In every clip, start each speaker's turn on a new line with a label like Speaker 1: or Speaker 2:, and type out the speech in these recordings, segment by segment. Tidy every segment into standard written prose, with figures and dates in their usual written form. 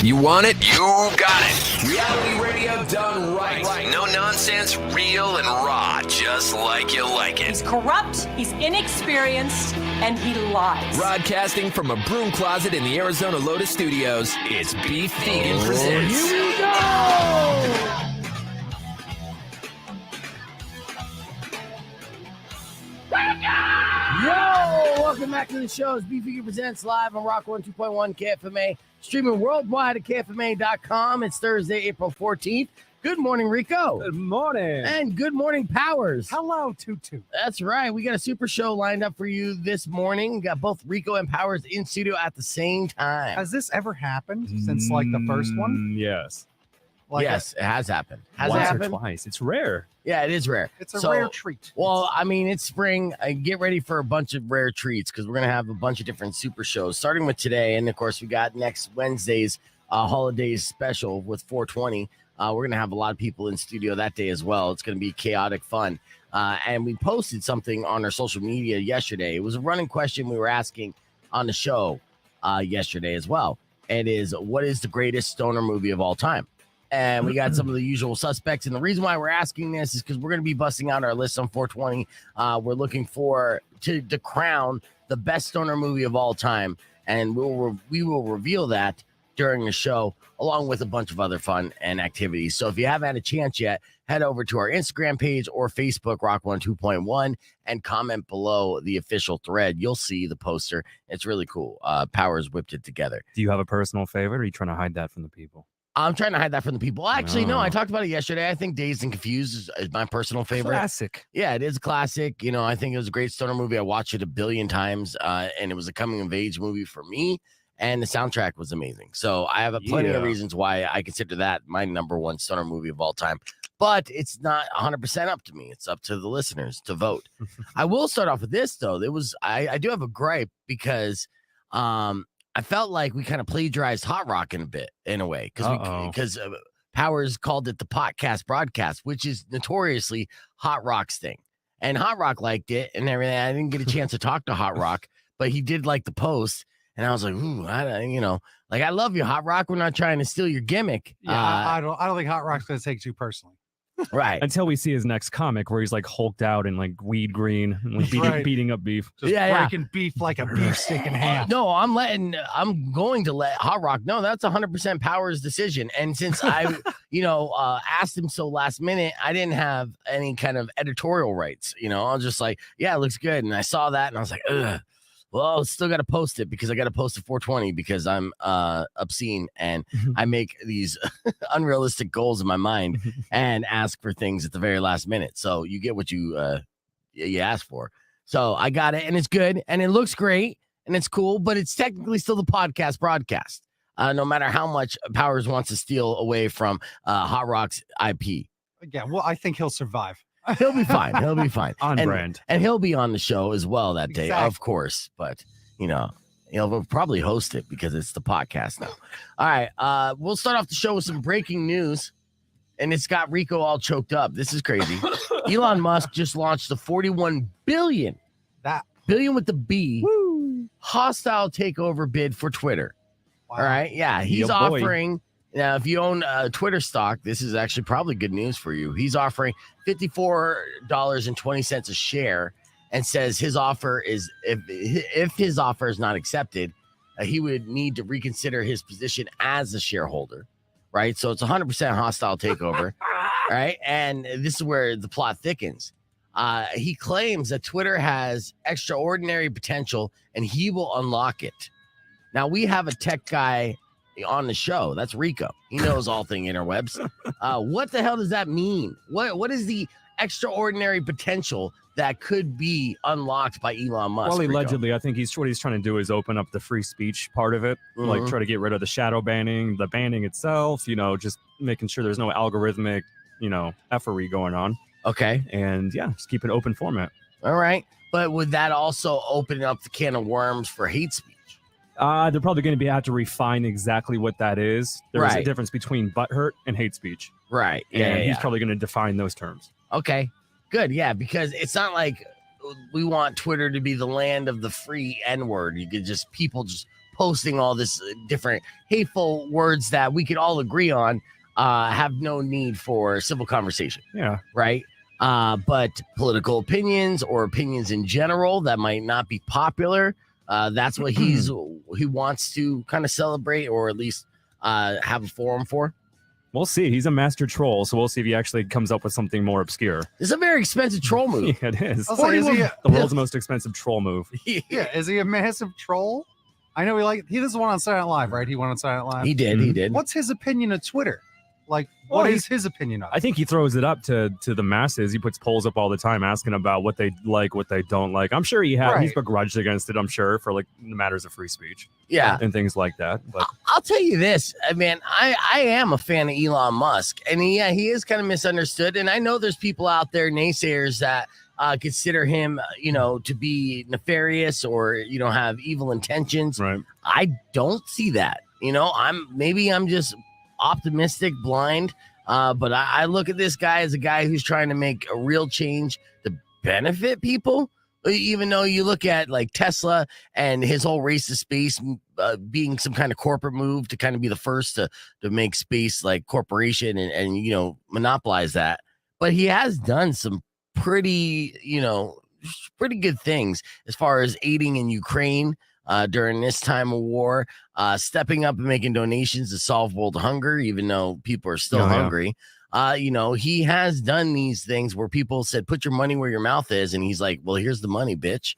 Speaker 1: You want it? You got it. Reality radio done right. No nonsense, real and raw, just like you like it.
Speaker 2: He's corrupt, he's inexperienced, and he lies.
Speaker 1: Broadcasting from a broom closet in the Arizona Lotus Studios, it's Beef Vegan Presents.
Speaker 3: Here we go! Yo, welcome back to the show. It's Beef Vegan Presents live on Rock 102.1 KFMA, streaming worldwide at KFMA.com. It's Thursday, April 14th. Good morning, Rico.
Speaker 4: Good morning.
Speaker 3: And good morning, Powers.
Speaker 4: Hello, Tutu.
Speaker 3: That's right. We got a super show lined up for you this morning. We got both Rico and Powers in studio at the same time.
Speaker 4: Has this ever happened since like the first one?
Speaker 5: Yes.
Speaker 3: Yes, it has happened. Has
Speaker 5: Once
Speaker 3: it
Speaker 5: or
Speaker 3: happened?
Speaker 5: twice. It's rare.
Speaker 3: Yeah, it is rare.
Speaker 4: It's a rare treat.
Speaker 3: Well, I mean, it's spring. Get ready for a bunch of rare treats because we're going to have a bunch of different super shows, starting with today. And, of course, we got next Wednesday's holidays special with 420. We're going to have a lot of people in studio that day as well. It's going to be chaotic fun. And we posted something on our social media yesterday. It was a running question we were asking on the show yesterday as well. It is, what is the greatest stoner movie of all time? And we got some of the usual suspects. And the reason why we're asking this is because we're going to be busting out our list on 420. We're looking to crown the best stoner movie of all time. And we will reveal that during the show, along with a bunch of other fun and activities. So if you haven't had a chance yet, head over to our Instagram page or Facebook, Rock 102.1, and comment below the official thread. You'll see the poster. It's really cool. Powers whipped it together.
Speaker 5: Do you have a personal favorite, or are you trying to hide that from the people?
Speaker 3: I'm trying to hide that from the people. Actually, no, I talked about it yesterday. I think Dazed and Confused is my personal favorite.
Speaker 5: Classic.
Speaker 3: Yeah, it is a classic. You know, I think it was a great stoner movie. I watched it a billion times, and it was a coming-of-age movie for me, and the soundtrack was amazing. So I have plenty of reasons why I consider that my number one stoner movie of all time. But it's not 100% up to me. It's up to the listeners to vote. I will start off with this, though. I do have a gripe because I felt like we kind of plagiarized Hot Rock in a way because Powers called it the podcast broadcast, which is notoriously Hot Rock's thing. And Hot Rock liked it and everything. I didn't get a chance to talk to Hot Rock, but he did like the post. And I was like, ooh, I love you, Hot Rock. We're not trying to steal your gimmick.
Speaker 4: Yeah, I don't think Hot Rock's going to take you personally.
Speaker 3: Right.
Speaker 5: Until we see his next comic where he's like hulked out and like weed green and like beating up beef.
Speaker 4: Just breaking beef like a beef stick in half.
Speaker 3: No, I'm going to let Hot Rock know that's 100% Powers' decision. And since I, asked him so last minute, I didn't have any kind of editorial rights. I was just like, yeah, it looks good. And I saw that and I was like, ugh. Well, I still got to post it because I got to post at 420 because I'm obscene and I make these unrealistic goals in my mind and ask for things at the very last minute. So you get what you ask for. So I got it and it's good and it looks great and it's cool, but it's technically still the podcast broadcast. No matter how much Powers wants to steal away from Hot Rock's IP.
Speaker 4: Yeah, well, I think he'll survive.
Speaker 3: He'll be fine. He'll be fine.
Speaker 5: Brand.
Speaker 3: And he'll be on the show as well that day,
Speaker 4: Exactly.
Speaker 3: of course. But, we'll probably host it because it's the podcast now. All right. We'll start off the show with some breaking news. And it's got Rico all choked up. This is crazy. Elon Musk just launched the $41 billion.
Speaker 4: That
Speaker 3: billion with the B. Woo. Hostile takeover bid for Twitter.
Speaker 4: Wow.
Speaker 3: All right. Yeah. He's
Speaker 5: Yeah, boy.
Speaker 3: offering. Now, if you own Twitter stock, this is actually probably good news for you. He's offering $54.20 a share and says his offer is if his offer is not accepted, he would need to reconsider his position as a shareholder, right? So it's 100% hostile takeover, right? And this is where the plot thickens. He claims that Twitter has extraordinary potential and he will unlock it. Now, we have a tech guy on the show. That's Rico. He knows all things interwebs. What the hell does that mean? What is the extraordinary potential that could be unlocked by Elon Musk?
Speaker 5: Well,
Speaker 3: Rico?
Speaker 5: allegedly, I think what he's trying to do is open up the free speech part of it, like try to get rid of the shadow banning, the banning itself, just making sure there's no algorithmic, effery going on.
Speaker 3: Okay.
Speaker 5: And yeah, just keep an open format.
Speaker 3: All right. But would that also open up the can of worms for hate speech?
Speaker 5: They're probably going to have to refine exactly what that is. There's a difference between butthurt and hate speech.
Speaker 3: Right.
Speaker 5: And he's probably going to define those terms.
Speaker 3: Okay. Good. Yeah, because it's not like we want Twitter to be the land of the free N-word. You could people just posting all this different hateful words that we could all agree on, have no need for civil conversation.
Speaker 5: Yeah.
Speaker 3: Right. But political opinions or opinions in general that might not be popular, that's what he wants to kind of celebrate, or at least have a forum for.
Speaker 5: We'll see. He's a master troll, so we'll see if he actually comes up with something more obscure.
Speaker 3: It's a very expensive troll move.
Speaker 5: Yeah, it is.
Speaker 4: I'll say, is he
Speaker 5: The world's most expensive troll move.
Speaker 4: Yeah, is he a massive troll? I know he does one on Saturday Night Live, right? He went on Saturday Night Live.
Speaker 3: He did.
Speaker 4: What's his opinion of Twitter? Like,
Speaker 5: Well,
Speaker 4: what is his opinion of it?
Speaker 5: I think he throws it up to the masses. He puts polls up all the time asking about what they like, what they don't like. I'm sure he's begrudged against it, I'm sure, for like matters of free speech.
Speaker 3: Yeah.
Speaker 5: And things like that. But
Speaker 3: I'll tell you this, man, I am a fan of Elon Musk, and he is kind of misunderstood. And I know there's people out there, naysayers, that consider him, to be nefarious or, have evil intentions.
Speaker 5: right.
Speaker 3: I don't see that. I'm just optimistic, blind. But I look at this guy as a guy who's trying to make a real change to benefit people. Even though you look at like Tesla and his whole race to space being some kind of corporate move to kind of be the first to make space like corporation and monopolize that. But he has done some pretty good things as far as aiding in Ukraine during this time of war, stepping up and making donations to solve world hunger, even though people are still hungry. He has done these things where people said, put your money where your mouth is. And he's like, well, here's the money, bitch.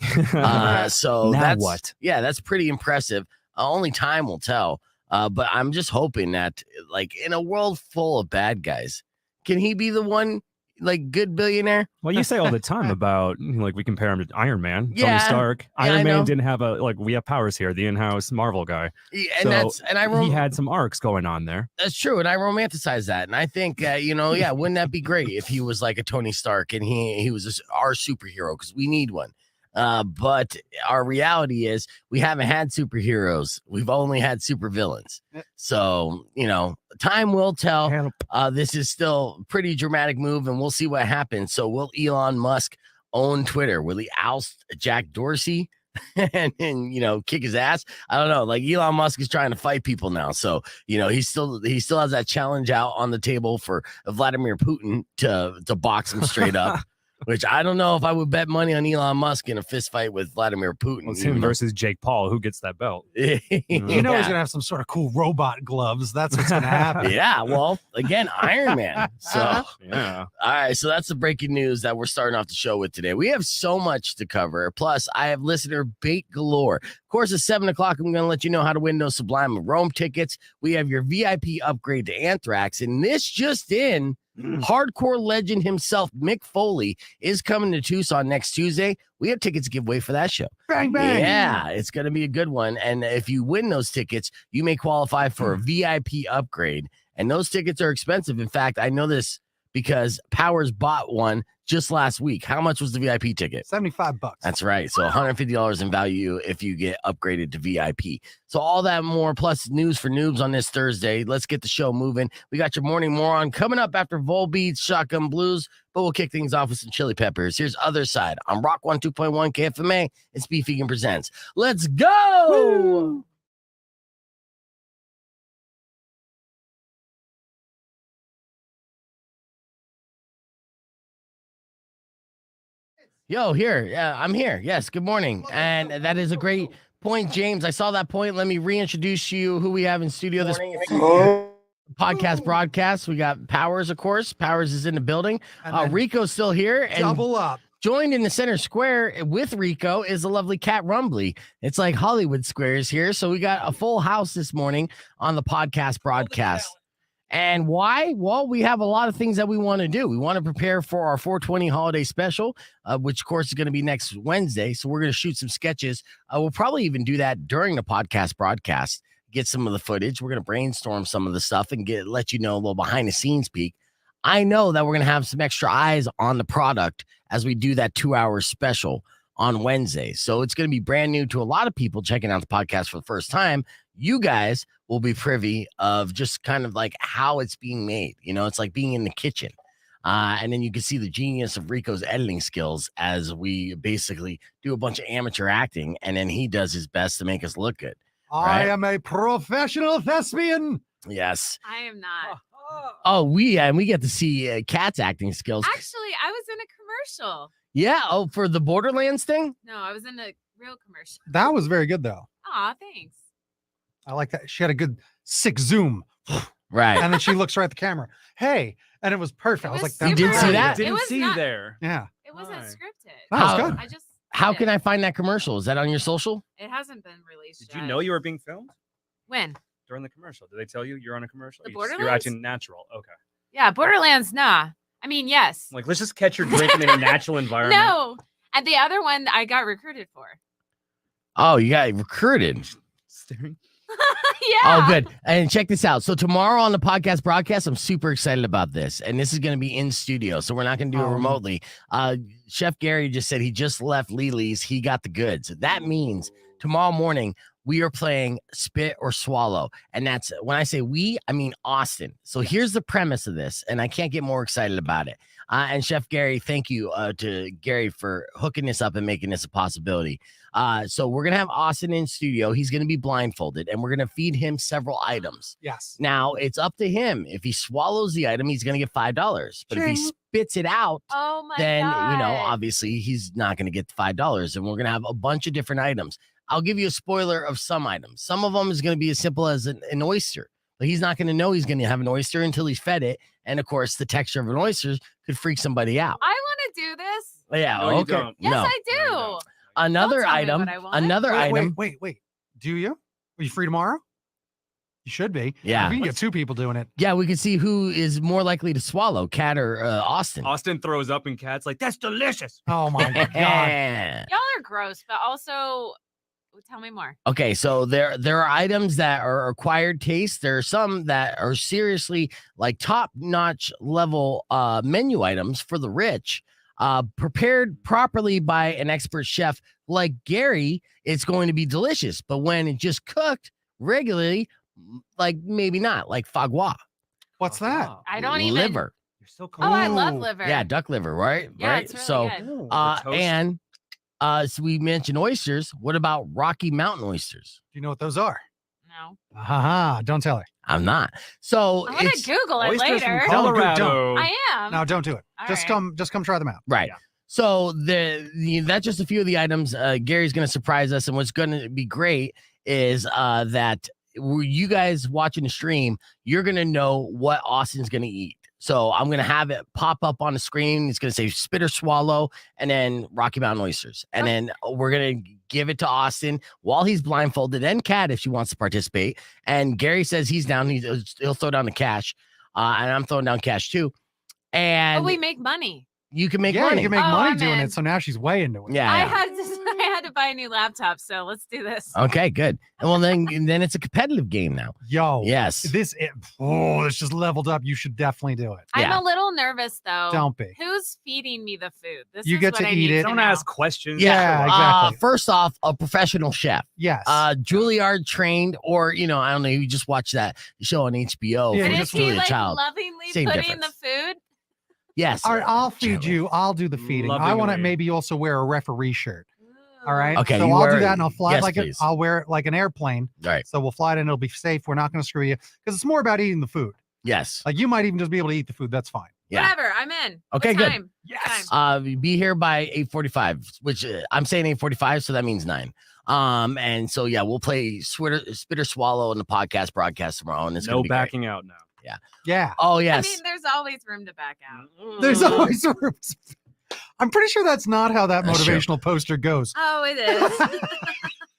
Speaker 3: So
Speaker 5: Now
Speaker 3: that's
Speaker 5: what?
Speaker 3: Yeah, that's pretty impressive. Only time will tell. But I'm just hoping that, like, in a world full of bad guys, can he be the one, like, good billionaire?
Speaker 5: Well, you say all the time about, like, we compare him to Iron Man,
Speaker 3: Yeah.
Speaker 5: Tony Stark.
Speaker 3: Yeah, I
Speaker 5: Iron
Speaker 3: know.
Speaker 5: Man didn't have we have powers here, the in-house Marvel guy.
Speaker 3: And
Speaker 5: So he had some arcs going on there.
Speaker 3: That's true, and I romanticize that, and I think wouldn't that be great if he was like a Tony Stark and he was our superhero, because we need one. But our reality is we haven't had superheroes; we've only had supervillains. So time will tell. This is still a pretty dramatic move, and we'll see what happens. So will Elon Musk own Twitter? Will he oust Jack Dorsey? and kick his ass? I don't know. Like, Elon Musk is trying to fight people now, so he still has that challenge out on the table for Vladimir Putin to box him straight up. Which I don't know if I would bet money on Elon Musk in a fist fight with Vladimir Putin.
Speaker 5: Well, it's him versus Jake Paul. Who gets that belt?
Speaker 4: He's gonna have some sort of cool robot gloves. That's what's gonna happen.
Speaker 3: Yeah, well, again, Iron Man. So
Speaker 5: Yeah.
Speaker 3: all right, so that's the breaking news that we're starting off the show with today. We have so much to cover. Plus, I have listener bait galore. Of course, at 7 o'clock, I'm going to let you know how to win those Sublime of Rome tickets. We have your VIP upgrade to Anthrax, and this just in. Hardcore legend himself, Mick Foley, is coming to Tucson next Tuesday. We have tickets to give away for that show.
Speaker 4: Bang, bang.
Speaker 3: Yeah, it's going to be a good one. And if you win those tickets, you may qualify for a VIP upgrade. And those tickets are expensive. In fact, I know this because Powers bought one just last week. How much was the VIP ticket?
Speaker 4: $75.
Speaker 3: That's right. So $150 in value if you get upgraded to VIP. So all that more, plus news for noobs on this Thursday. Let's get the show moving. We got your morning moron coming up after Volbeat's Shotgun Blues, but we'll kick things off with some Chili Peppers. Here's Other Side on Rock 102.1 KFMA. It's Beef Vegan Presents. Let's go! Woo! Yo, here. Yeah, I'm here. Yes, good morning. And that is a great point, James. I saw that point. Let me reintroduce you who we have in studio this podcast broadcast. We got Powers, of course. Powers is in the building. Rico's still here. And
Speaker 4: Double up.
Speaker 3: joined in the center square with Rico is the lovely Kat Rumbly. It's like Hollywood Squares here. So we got a full house this morning on the podcast broadcast. And why? Well, we have a lot of things that we want to do. We want to prepare for our 420 holiday special, which, of course, is going to be next Wednesday. So we're going to shoot some sketches. We'll probably even do that during the podcast broadcast, get some of the footage. We're going to brainstorm some of the stuff and let you know a little behind the scenes peek. I know that we're going to have some extra eyes on the product as we do that 2-hour special on Wednesday. So it's going to be brand new to a lot of people checking out the podcast for the first time. You guys will be privy of just kind of like how it's being made. It's like being in the kitchen. And then you can see the genius of Rico's editing skills as we basically do a bunch of amateur acting. And then he does his best to make us look good.
Speaker 4: I am a professional thespian.
Speaker 3: Yes.
Speaker 6: I am not.
Speaker 3: Oh, we get to see Kat's acting skills.
Speaker 6: Actually, I was in a commercial.
Speaker 3: Yeah. Oh, for the Borderlands thing?
Speaker 6: No, I was in a real commercial.
Speaker 4: That was very good, though.
Speaker 6: Aw, thanks.
Speaker 4: I like that. She had a good sick zoom.
Speaker 3: Right.
Speaker 4: And then she looks right at the camera. Hey. And it was perfect. I was like,
Speaker 3: You did see that?
Speaker 5: Didn't see you there.
Speaker 4: Yeah.
Speaker 6: It wasn't
Speaker 5: Right.
Speaker 6: scripted.
Speaker 4: That was good.
Speaker 6: I just.
Speaker 3: How can I find that commercial? Is that on your social?
Speaker 6: It hasn't been released
Speaker 5: Did
Speaker 6: yet.
Speaker 5: you know you were being filmed
Speaker 6: When?
Speaker 5: during the commercial? Did they tell you you're on a commercial?
Speaker 6: The
Speaker 5: You're
Speaker 6: Borderlands?
Speaker 5: acting natural. Okay.
Speaker 6: Yeah, Borderlands, nah. I mean, yes.
Speaker 5: Like, let's just catch your drinking in a natural environment.
Speaker 6: No. And the other one I got recruited for.
Speaker 3: Oh, you got recruited.
Speaker 5: Staring.
Speaker 6: Yeah.
Speaker 3: Oh, good. And check this out. So tomorrow on the podcast broadcast, I'm super excited about this. And this is going to be in studio. So we're not going to do it remotely. Chef Gary just said he just left Lily's. He got the goods. That means tomorrow morning, we are playing Spit or Swallow. And that's when I say we, I mean Austin. So here's the premise of this. And I can't get more excited about it. And Chef Gary, thank you to Gary for hooking this up and making this a possibility. So we're going to have Austin in studio. He's going to be blindfolded and we're going to feed him several items.
Speaker 4: Yes.
Speaker 3: Now it's up to him. If he swallows the item, he's going to get $5. But if he spits it out,
Speaker 6: Oh my
Speaker 3: then,
Speaker 6: God.
Speaker 3: you know, obviously he's not going to get the $5. And we're going to have a bunch of different items. I'll give you a spoiler of some items. Some of them is going to be as simple as an oyster. But he's not going to know he's going to have an oyster until he's fed it. And of course, the texture of an oyster could freak somebody out.
Speaker 6: I want to do this.
Speaker 3: Yeah,
Speaker 5: No, you
Speaker 3: okay.
Speaker 5: don't.
Speaker 6: Yes,
Speaker 3: No.
Speaker 6: I do.
Speaker 5: No, you don't.
Speaker 3: Another
Speaker 6: Don't tell me
Speaker 3: item.
Speaker 6: what I want.
Speaker 3: Another item.
Speaker 4: Wait. Do you? Are you free tomorrow? You should be.
Speaker 3: Yeah.
Speaker 4: We can get two people doing it.
Speaker 3: Yeah, we can see who is more likely to swallow, Kat or Austin.
Speaker 5: Austin throws up and Kat's like, that's delicious.
Speaker 4: Oh my God.
Speaker 6: Y'all are gross, but also tell me more.
Speaker 3: Okay, so there are items that are acquired taste. There are some that are seriously like top-notch level menu items for the rich. Prepared properly by an expert chef like Gary, it's going to be delicious. But when it's just cooked regularly, like maybe not, like foie gras.
Speaker 4: What's that?
Speaker 6: I don't even.
Speaker 3: Liver.
Speaker 5: You're so
Speaker 6: Oh, I love
Speaker 4: Ooh.
Speaker 6: liver.
Speaker 3: Yeah, duck liver, right?
Speaker 6: Yeah,
Speaker 3: right.
Speaker 6: it's really
Speaker 3: So
Speaker 6: good.
Speaker 3: so we mentioned oysters. What about Rocky Mountain oysters?
Speaker 4: Do you know what those are?
Speaker 6: No.
Speaker 4: Haha. Don't tell her.
Speaker 3: I'm not. So
Speaker 6: I want
Speaker 3: it's
Speaker 6: to Google it
Speaker 5: Oysters
Speaker 6: later.
Speaker 5: from Colorado.
Speaker 6: I am.
Speaker 4: No, don't do it. Just
Speaker 6: right.
Speaker 4: come try them out.
Speaker 3: right.
Speaker 5: Yeah.
Speaker 3: So that's just a few of the items. Gary's going to surprise us, and what's going to be great is that you guys watching the stream, you're going to know what Austin's going to eat. So I'm going to have it pop up on the screen. It's going to say spit or swallow, and then Rocky Mountain oysters. And then we're going to give it to Austin while he's blindfolded, and Kat if she wants to participate. And Gary says he's down. He'll throw down the cash, and I'm throwing down cash too. And
Speaker 6: we make money.
Speaker 3: you can make
Speaker 4: Yeah,
Speaker 3: money.
Speaker 4: you can make
Speaker 6: Oh,
Speaker 4: money
Speaker 6: I'm
Speaker 4: doing
Speaker 6: in.
Speaker 4: it. So now she's way into it.
Speaker 3: Yeah.
Speaker 6: I
Speaker 3: yeah.
Speaker 6: had to buy a new laptop, so let's do this.
Speaker 3: Okay, good. And well, then it's a competitive game now.
Speaker 4: Yo.
Speaker 3: Yes.
Speaker 4: This just leveled up. You should definitely do it.
Speaker 3: Yeah.
Speaker 6: I'm a little nervous though.
Speaker 4: Don't be.
Speaker 6: Who's feeding me the food? This
Speaker 4: You
Speaker 6: is
Speaker 4: get
Speaker 6: what
Speaker 4: to
Speaker 6: I
Speaker 4: eat
Speaker 6: need
Speaker 4: it.
Speaker 6: to
Speaker 5: Don't
Speaker 6: know.
Speaker 5: ask questions.
Speaker 4: Yeah, exactly.
Speaker 3: First off, a professional chef.
Speaker 4: Yes.
Speaker 3: Juilliard trained, or I don't know, you just watch that show on HBO.
Speaker 4: Yeah,
Speaker 3: for
Speaker 6: And
Speaker 4: you
Speaker 6: is
Speaker 3: Julia
Speaker 6: he like
Speaker 3: Child.
Speaker 6: lovingly
Speaker 3: Same
Speaker 6: putting
Speaker 3: difference.
Speaker 6: the food?
Speaker 3: Yes.
Speaker 4: All right, I'll feed
Speaker 3: Gently.
Speaker 4: you. I'll do the feeding. I want to
Speaker 5: Lovingly.
Speaker 4: maybe also wear a referee shirt. All right.
Speaker 3: Okay,
Speaker 4: So
Speaker 3: you
Speaker 4: I'll
Speaker 3: wear-
Speaker 4: do that and I'll fly
Speaker 3: yes,
Speaker 4: it like
Speaker 3: please.
Speaker 4: I'll wear it like an airplane.
Speaker 3: Right.
Speaker 4: So we'll fly it and it'll be safe. We're not going to screw you because it's more about eating the food.
Speaker 3: Yes.
Speaker 4: Like you might even just be able to eat the food. That's fine.
Speaker 3: Yeah.
Speaker 6: Whatever. I'm in.
Speaker 3: Okay,
Speaker 6: What
Speaker 3: good.
Speaker 6: time?
Speaker 5: Yes.
Speaker 3: Be here by 8:45, which I'm saying 8:45, so that means 9. And so yeah, we'll play Spit or Swallow in the podcast broadcast tomorrow, and it's
Speaker 5: No
Speaker 3: gonna be great.
Speaker 5: backing out now.
Speaker 4: Yeah.
Speaker 3: Oh yes.
Speaker 6: I mean, there's always room to back out.
Speaker 4: There's always room. I'm pretty sure that's not how that
Speaker 3: That's true.
Speaker 4: motivational poster goes.
Speaker 6: Oh, it is.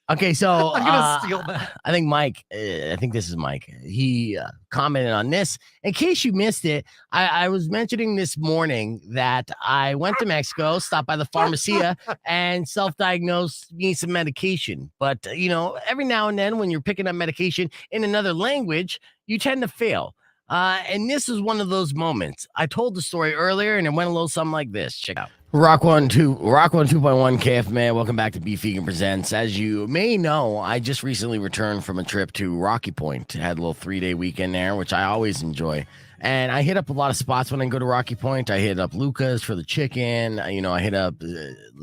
Speaker 3: Okay, so
Speaker 4: I'm gonna steal that.
Speaker 3: I think Mike, I think this is Mike. He commented on this. In case you missed it, I was mentioning this morning that I went to Mexico, stopped by the pharmacia, and self-diagnosed me some medication. But every now and then, when you're picking up medication in another language, you tend to fail. And this is one of those moments. I told the story earlier, and it went a little something like this. Check it out. Rock 2.1 KFMA. Welcome back to Beef Vegan Presents. As you may know, I just recently returned from a trip to Rocky Point. Had a little 3-day weekend there, which I always enjoy. And I hit up a lot of spots when I go to Rocky Point. I hit up Luca's for the chicken. I hit up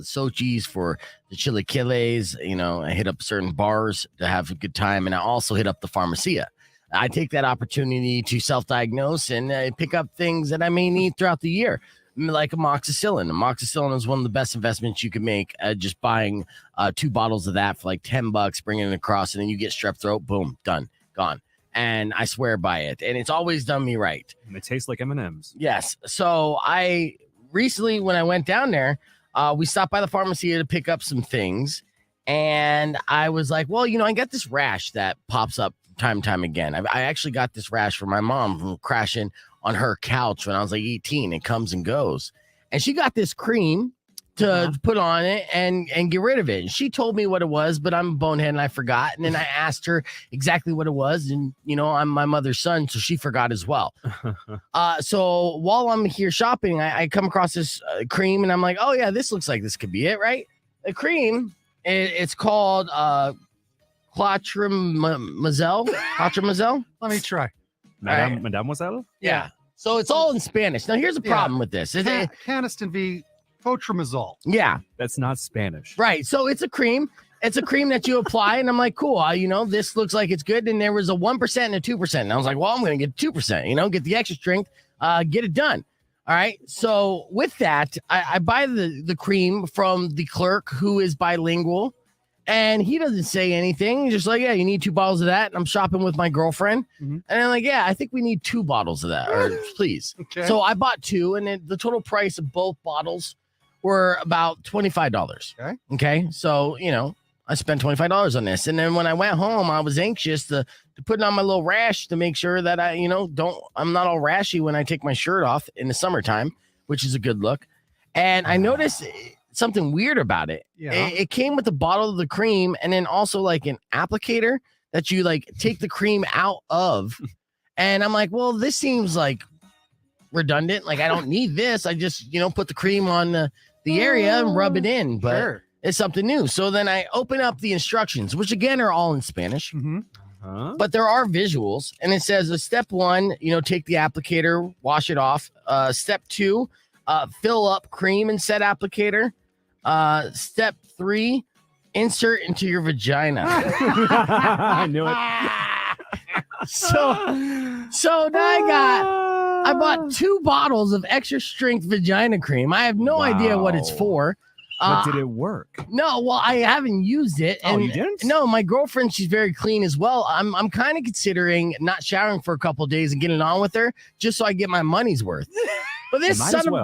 Speaker 3: Sochi's for the chilaquiles. I hit up certain bars to have a good time. And I also hit up the Pharmacia. I take that opportunity to self-diagnose and pick up things that I may need throughout the year, like amoxicillin. Amoxicillin is one of the best investments you can make. Just buying 2 bottles of that for like $10, bringing it across, and then you get strep throat. Boom, done, gone. And I swear by it. And it's always done me right.
Speaker 5: And they taste like M&Ms.
Speaker 3: Yes. So I recently, when I went down there, we stopped by the pharmacy to pick up some things. And I was like, well, I got this rash that pops up time and time again. I actually got this rash from my mom from crashing on her couch when I was like 18. It comes and goes. And she got this cream to put on it and get rid of it. And she told me what it was, but I'm a bonehead and I forgot. And then I asked her exactly what it was. And, I'm my mother's son, so she forgot as well. So while I'm here shopping, I come across this cream and I'm like, oh, yeah, this looks like this could be it, right? The cream, it's called Clotrimazole.
Speaker 4: Let me try.
Speaker 5: Mademoiselle?
Speaker 3: Yeah. So it's all in Spanish. Now, here's a problem with this.
Speaker 4: Caniston v. Cotrimazole.
Speaker 3: Yeah.
Speaker 5: That's not Spanish.
Speaker 3: Right. So it's a cream. It's a cream that you apply. And I'm like, cool. This looks like it's good. And there was a 1% and a 2%. And I was like, well, I'm going to get 2%, get the extra strength, get it done. All right. So with that, I buy the cream from the clerk who is bilingual. And he doesn't say anything. He's just like, yeah, you need 2 bottles of that. And I'm shopping with my girlfriend. Mm-hmm. And I'm like, yeah, I think we need 2 bottles of that. Or please. Okay. So I bought 2. And the total price of both bottles were about $25. Okay. So, I spent $25 on this. And then when I went home, I was anxious to put on my little rash to make sure that I'm not all rashy when I take my shirt off in the summertime, which is a good look. And I noticed something weird about it. Yeah. It came with a bottle of the cream and then also like an applicator that you like take the cream out of. And I'm like, well, this seems like redundant. Like I don't need this. I just, put the cream on the area and rub it in. But sure. It's something new. So then I open up the instructions, which again are all in Spanish. Mm-hmm. But there are visuals. And it says step 1, take the applicator, wash it off. Step 2, fill up cream and set applicator. Step 3, insert into your vagina.
Speaker 5: I knew it.
Speaker 3: So now I bought 2 bottles of extra strength vagina cream. I have no idea what it's for.
Speaker 5: But did it work?
Speaker 3: No, well, I haven't used it. And
Speaker 5: you didn't?
Speaker 3: No, my girlfriend, she's very clean as well. I'm kind of considering not showering for a couple of days and getting on with her just so I get my money's worth. But this son of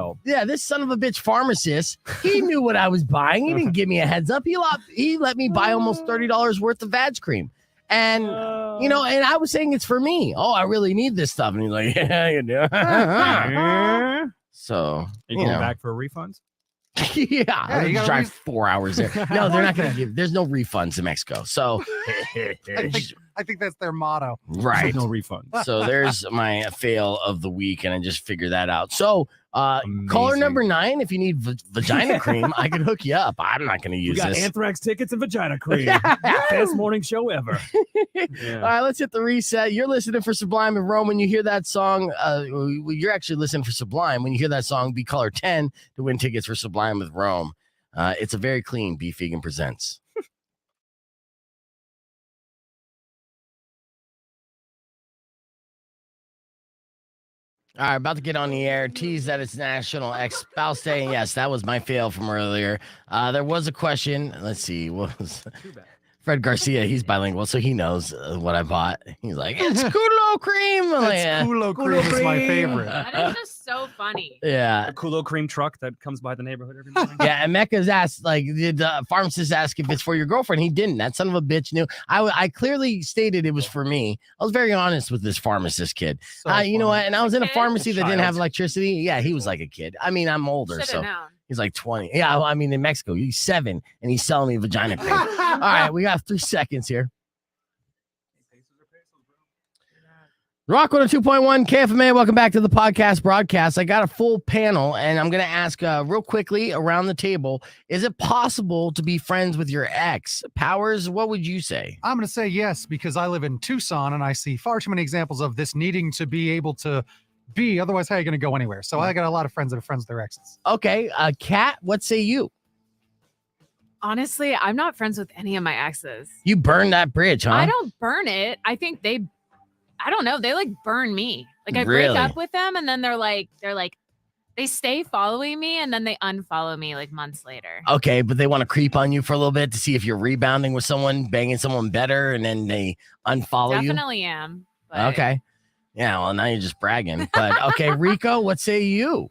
Speaker 3: a bitch pharmacist, he knew what I was buying. He didn't give me a heads up. He let me buy almost $30 worth of Vag cream. And, and I was saying it's for me. Oh, I really need this stuff. And he's like, yeah, you do. So,
Speaker 5: you going back for refunds?
Speaker 3: Yeah, you drive 4 hours there. No, they're not going to give. There's no refunds in Mexico. So
Speaker 4: I think that's their motto.
Speaker 3: Right.
Speaker 5: No refunds.
Speaker 3: So there's my fail of the week, and I just figured that out. So caller number 9, if you need vagina cream, I can hook you up. I'm not going to use this.
Speaker 5: Anthrax tickets and vagina cream. Best morning show ever.
Speaker 3: Yeah. All right, let's hit the reset. You're listening for Sublime and Rome. When you hear that song, you're actually listening for Sublime. When you hear that song, be caller 10 to win tickets for Sublime with Rome. It's a very clean Beef Vegan presents. All right, about to get on the air. Tease that it's National Ex-Spouse Day. And yes, that was my fail from earlier. There was a question. Let's see. What was Fred Garcia? He's bilingual, so he knows what I bought. He's like, it's Culo cream.
Speaker 4: Culo cream is my favorite.
Speaker 6: That is just so funny.
Speaker 3: Yeah.
Speaker 5: A Culo cream truck that comes by the neighborhood every morning.
Speaker 3: Yeah, and Mecca's asked, the pharmacist asked if it's for your girlfriend. He didn't. That son of a bitch knew. I clearly stated it was for me. I was very honest with this pharmacist kid. You know what? And I was in a pharmacy that didn't have electricity. Yeah, he was like a kid. I mean, I'm older, so he's like 20. Yeah, I mean, in Mexico, he's 7, and he's selling me vagina cream. All right, we got 3 seconds here. Rock 102.1 KFMA, welcome back to the podcast broadcast. I got a full panel, and I'm going to ask real quickly around the table, is it possible to be friends with your ex? Powers, what would you say?
Speaker 4: I'm going to say yes, because I live in Tucson, and I see far too many examples of this needing to be able to B, otherwise, how are you going to go anywhere? So I got a lot of friends that are friends with their exes.
Speaker 3: Okay, Kat, what say you?
Speaker 6: Honestly, I'm not friends with any of my exes.
Speaker 3: You burned that bridge, huh?
Speaker 6: I don't burn it. I think I don't know. They like burn me. Like I
Speaker 3: Really?
Speaker 6: break up with them and then they stay following me and then they unfollow me like months later.
Speaker 3: Okay, but they want to creep on you for a little bit to see if you're rebounding with someone, banging someone better, and then they unfollow you.
Speaker 6: Definitely am. But
Speaker 3: Okay. Yeah, well, now you're just bragging. But okay, Rico, what say you?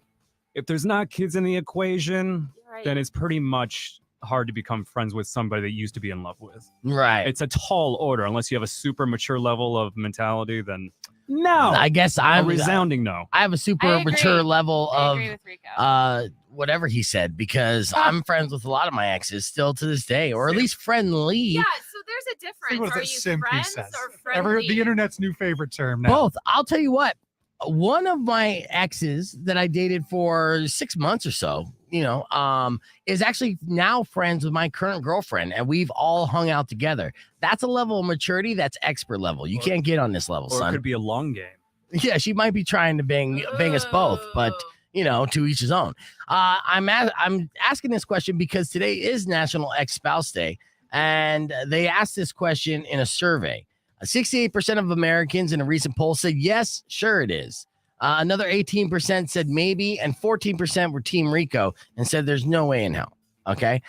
Speaker 5: If there's not kids in the equation,
Speaker 6: right.
Speaker 5: then it's pretty much hard to become friends with somebody that you used to be in love with.
Speaker 3: Right.
Speaker 5: It's a tall order. Unless you have a super mature level of mentality, then no.
Speaker 3: I guess
Speaker 5: a resounding no.
Speaker 3: I have a super mature level
Speaker 6: I
Speaker 3: of
Speaker 6: agree with Rico.
Speaker 3: whatever he said, because I'm friends with a lot of my exes still to this day, or at least friendly.
Speaker 6: Yeah, so there's a
Speaker 4: See
Speaker 6: difference.
Speaker 4: what
Speaker 6: Are
Speaker 4: that
Speaker 6: you
Speaker 4: simpy
Speaker 6: friends
Speaker 4: says.
Speaker 6: or friendly?
Speaker 4: The internet's new favorite term now.
Speaker 3: Both. I'll tell you what. One of my exes that I dated for 6 months or so, is actually now friends with my current girlfriend, and we've all hung out together. That's a level of maturity that's expert level. You can't get on this level,
Speaker 5: Or
Speaker 3: son.
Speaker 5: it could be a long game.
Speaker 3: Yeah, she might be trying to bang us both, but to each his own. I'm asking this question because today is National Ex-Spouse Day, and they asked this question in a survey. 68% of Americans in a recent poll said yes, sure it is. Another 18% said maybe, and 14% were Team Rico and said there's no way in hell. Okay.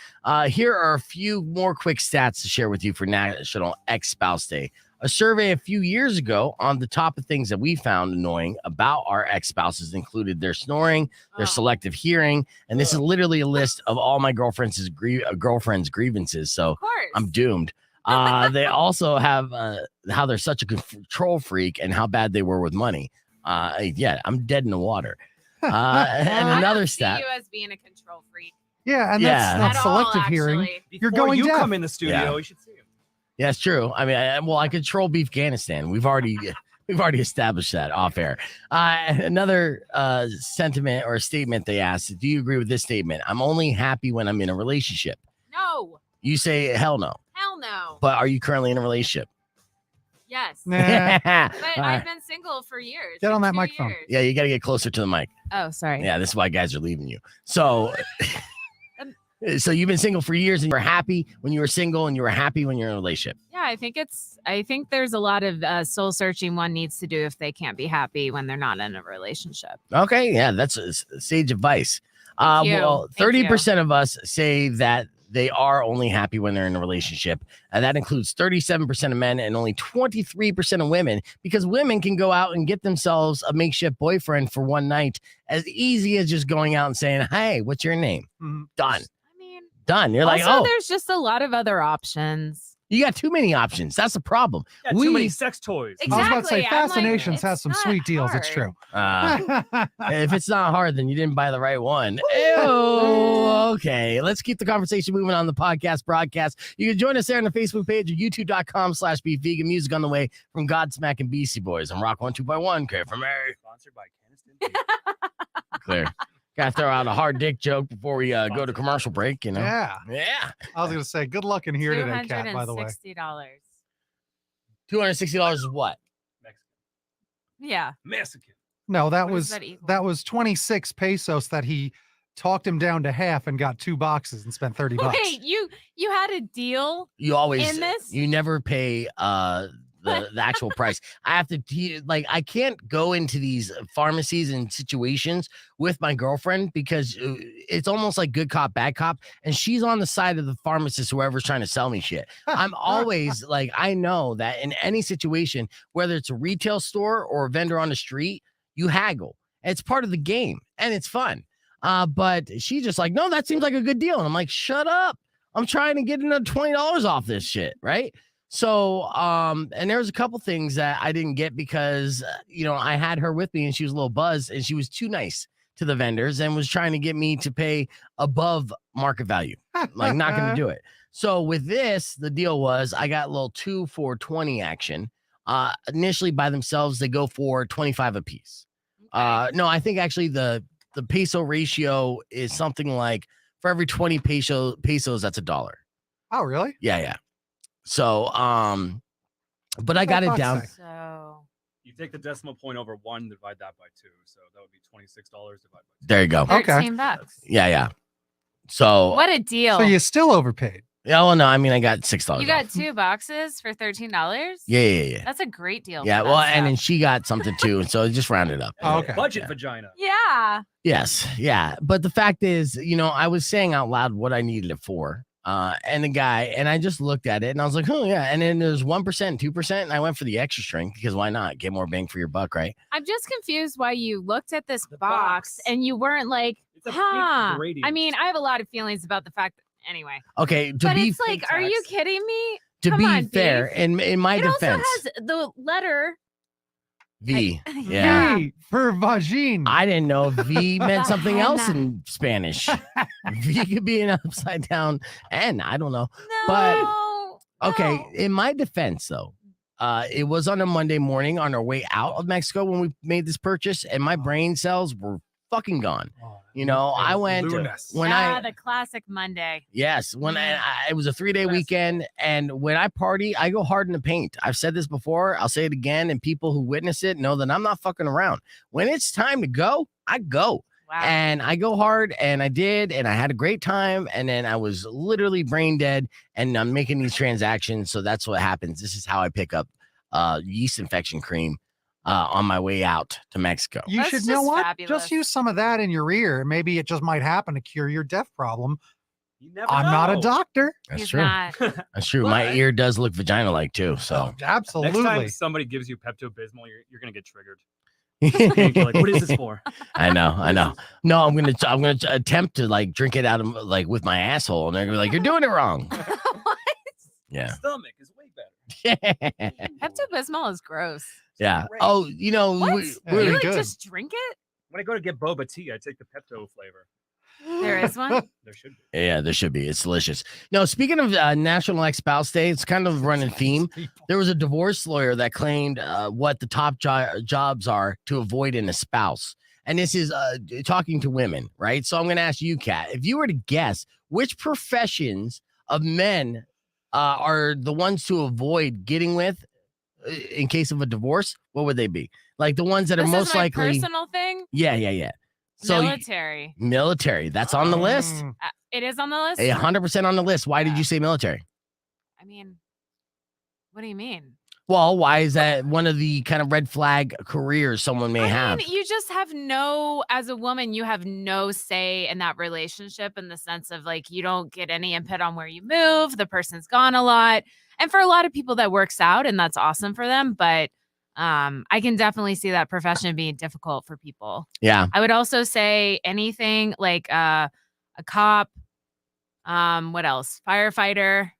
Speaker 3: Here are a few more quick stats to share with you for National Ex-Spouse Day. A survey a few years ago on the top of things that we found annoying about our ex-spouses included their snoring, their selective hearing, and this is literally a list of all my girlfriend's grievances. So
Speaker 6: Of course.
Speaker 3: I'm doomed. They also have how they're such a control freak and how bad they were with money. Yeah, I'm dead in the water. And
Speaker 6: I
Speaker 3: another
Speaker 6: don't
Speaker 3: stat.
Speaker 6: see you as being a control freak.
Speaker 4: Yeah, and
Speaker 3: Yeah.
Speaker 4: that's
Speaker 6: At
Speaker 4: selective
Speaker 6: all,
Speaker 4: hearing.
Speaker 6: actually.
Speaker 4: You're
Speaker 5: Before
Speaker 4: going
Speaker 5: you
Speaker 4: deaf.
Speaker 5: come in the studio,
Speaker 3: Yeah.
Speaker 5: you should see him.
Speaker 3: Yeah, it's true. I mean, I control Beefghanistan. We've already established that off air. Another sentiment or statement they asked. Do you agree with this statement? I'm only happy when I'm in a relationship.
Speaker 6: No.
Speaker 3: You say hell no.
Speaker 6: Hell no.
Speaker 3: But are you currently in a relationship?
Speaker 6: Yes.
Speaker 4: Nah.
Speaker 6: But I've been single for years.
Speaker 4: Get on
Speaker 6: like
Speaker 4: that
Speaker 6: 2
Speaker 4: microphone.
Speaker 6: years.
Speaker 3: Yeah, you got to get closer to the mic.
Speaker 6: Oh, sorry.
Speaker 3: Yeah, this is why guys are leaving you. So, so you've been single for years and you were happy when you were single and you were happy when you're in a relationship.
Speaker 6: Yeah, I think there's a lot of soul searching one needs to do if they can't be happy when they're not in a relationship.
Speaker 3: Okay, yeah, that's sage advice.
Speaker 6: Thank you.
Speaker 3: Well,
Speaker 6: Thank you.
Speaker 3: 30% of us say that they are only happy when they're in a relationship. And that includes 37% of men and only 23% of women, because women can go out and get themselves a makeshift boyfriend for one night as easy as just going out and saying, hey, what's your name?
Speaker 4: Mhm.
Speaker 3: Done.
Speaker 6: I mean,
Speaker 3: Done. You're like,
Speaker 6: also,
Speaker 3: oh,
Speaker 6: there's just a lot of other options.
Speaker 3: you got too many options. That's the problem.
Speaker 5: Yeah, too many sex toys.
Speaker 4: I was about to say,
Speaker 6: Exactly. I'm like,
Speaker 4: Fascinations
Speaker 6: it's
Speaker 4: has some
Speaker 6: not
Speaker 4: sweet deals. It's
Speaker 6: hard.
Speaker 4: true.
Speaker 3: If it's not hard, then you didn't buy the right one. Ew. Okay, let's keep the conversation moving on the podcast broadcast. You can join us there on the Facebook page or youtube.com/beefvegan. Music on the way from Godsmack and BC Boys on Rock 102.1 KFMA.
Speaker 5: Sponsored by Keniston.
Speaker 3: Clear. Gotta throw out a hard dick joke before we go to commercial break,
Speaker 4: Yeah.
Speaker 3: Yeah.
Speaker 4: I was going to say, good luck in here today, Kat, by the way.
Speaker 6: $260.
Speaker 3: $260 is what?
Speaker 6: Yeah.
Speaker 5: Mexican.
Speaker 4: No, that
Speaker 6: What does
Speaker 4: was
Speaker 6: that equal?
Speaker 4: 26 pesos that he talked him down to half and got 2 boxes and spent $30.
Speaker 6: Wait, you had a deal?
Speaker 3: You always
Speaker 6: In this?
Speaker 3: you never pay the actual price. I have to I can't go into these pharmacies and situations with my girlfriend because it's almost like good cop, bad cop, and she's on the side of the pharmacist, whoever's trying to sell me shit. I'm always like, I know that in any situation, whether it's a retail store or a vendor on the street, you haggle. It's part of the game and it's fun. But she's just like, no, that seems like a good deal. And I'm like, shut up. I'm trying to get another $20 off this shit, right? So, and there was a couple things that I didn't get because, I had her with me and she was a little buzzed and she was too nice to the vendors and was trying to get me to pay above market value. Like, not going to do it. So with this, the deal was I got a little 2 for $20 action. Initially by themselves, they go for 25 a piece. No, I think actually the peso ratio is something like for every 20 pesos, that's $1.
Speaker 4: Oh, really?
Speaker 3: Yeah. So, but I got it down.
Speaker 4: Fuck's
Speaker 6: So
Speaker 5: You take the decimal point over 1, divide that by 2, so that would be $26 divided by 2.
Speaker 3: There you go.
Speaker 4: Okay.
Speaker 6: $13.
Speaker 3: Yeah. So
Speaker 6: What a deal.
Speaker 4: So you still overpaid.
Speaker 3: yeah, well, no, I mean I got $6.
Speaker 6: You got 2 boxes for $13?
Speaker 3: Yeah.
Speaker 6: That's a great deal.
Speaker 3: Yeah,
Speaker 6: for
Speaker 3: well,
Speaker 6: that
Speaker 3: and
Speaker 6: stuff.
Speaker 3: then she got something too, and so it just rounded up.
Speaker 4: Oh, okay.
Speaker 5: Budget vagina.
Speaker 6: Yeah.
Speaker 3: Yes, yeah. But the fact is, I was saying out loud what I needed it for. And the guy, and I just looked at it and I was like, oh, yeah. And then there's 1%, 2%. And I went for the extra strength because why not? Get more bang for your buck, right?
Speaker 6: I'm just confused why you looked at this
Speaker 5: The
Speaker 6: box
Speaker 5: box.
Speaker 6: and you weren't like,
Speaker 5: It's a pink
Speaker 6: huh.
Speaker 5: gradient.
Speaker 6: I mean, I have a lot of feelings about the fact that, anyway.
Speaker 3: Okay, to
Speaker 6: But
Speaker 3: be
Speaker 6: it's like, are you kidding me?
Speaker 3: to
Speaker 6: come
Speaker 3: be
Speaker 6: on,
Speaker 3: fair,
Speaker 6: Dave.
Speaker 3: in my
Speaker 6: It
Speaker 3: defense,
Speaker 6: also has the letter.
Speaker 3: V. Yeah.
Speaker 4: V for vagine.
Speaker 3: I didn't know V meant something else
Speaker 6: Vagina.
Speaker 3: in Spanish. V could be an upside down N. I don't know.
Speaker 6: No.
Speaker 3: But- Okay,
Speaker 6: no.
Speaker 3: in my defense, though, it was on a Monday morning on our way out of Mexico when we made this purchase, and my brain cells were fucking gone. I went
Speaker 6: The classic Monday.
Speaker 3: Yes, when it was a 3-day weekend, and when I party, I go hard in the paint. I've said this before, I'll say it again, and people who witness it know that I'm not fucking around. When it's time to go, I go.
Speaker 6: Wow.
Speaker 3: And I go hard, and I did, and I had a great time, and then I was literally brain dead, and I'm making these transactions, so that's what happens. This is how I pick up yeast infection cream on my way out to Mexico.
Speaker 4: You
Speaker 6: That's
Speaker 4: should know
Speaker 6: just
Speaker 4: what?
Speaker 6: fabulous.
Speaker 4: Just use some of that in your ear. Maybe it just might happen to cure your deaf problem.
Speaker 5: You never
Speaker 4: I'm not a
Speaker 5: know.
Speaker 4: doctor.
Speaker 3: That's
Speaker 6: He's
Speaker 3: true.
Speaker 6: not.
Speaker 3: That's true. My
Speaker 5: But-
Speaker 3: ear does look vagina-like too, so.
Speaker 4: Absolutely.
Speaker 5: Next time somebody gives you Pepto-Bismol, you're gonna get triggered. You're like, what is this for?
Speaker 3: I know. No, I'm gonna attempt to like drink it out of like with my asshole, and they're gonna be like, "You're doing it wrong."
Speaker 6: What?
Speaker 3: Yeah.
Speaker 5: Stomach is way better.
Speaker 6: Pepto-Bismol is gross.
Speaker 3: Yeah.
Speaker 5: Great.
Speaker 3: Oh,
Speaker 6: What?
Speaker 4: Yeah,
Speaker 6: you
Speaker 4: really
Speaker 6: like
Speaker 4: good.
Speaker 6: just drink it?
Speaker 5: When I go to get boba tea, I take the Pepto flavor.
Speaker 6: There is one.
Speaker 5: There should be.
Speaker 3: Yeah, there should be. It's delicious. No, speaking of National Ex-Spouse Day, it's kind of a running theme. There was a divorce lawyer that claimed what the top jobs are to avoid in a spouse. And this is talking to women, right? So I'm going to ask you, Kat, if you were to guess which professions of men are the ones to avoid getting with in case of a divorce, what would they be? Like the ones that are
Speaker 6: This
Speaker 3: most
Speaker 6: is my
Speaker 3: likely.
Speaker 6: personal thing.
Speaker 3: Yeah. So
Speaker 6: Military.
Speaker 3: military, that's on the list.
Speaker 4: Mm.
Speaker 6: It is on the list.
Speaker 3: 100% on the list. Why did you say military?
Speaker 6: I mean, what do you mean?
Speaker 3: Well, why is that one of the kind of red flag careers someone may have?
Speaker 6: I mean, you just have as a woman, you have no say in that relationship in the sense of like, you don't get any input on where you move. The person's gone a lot. And for a lot of people that works out and that's awesome for them. But I can definitely see that profession being difficult for people.
Speaker 3: Yeah.
Speaker 6: I would also say anything like a cop. What else? Firefighter.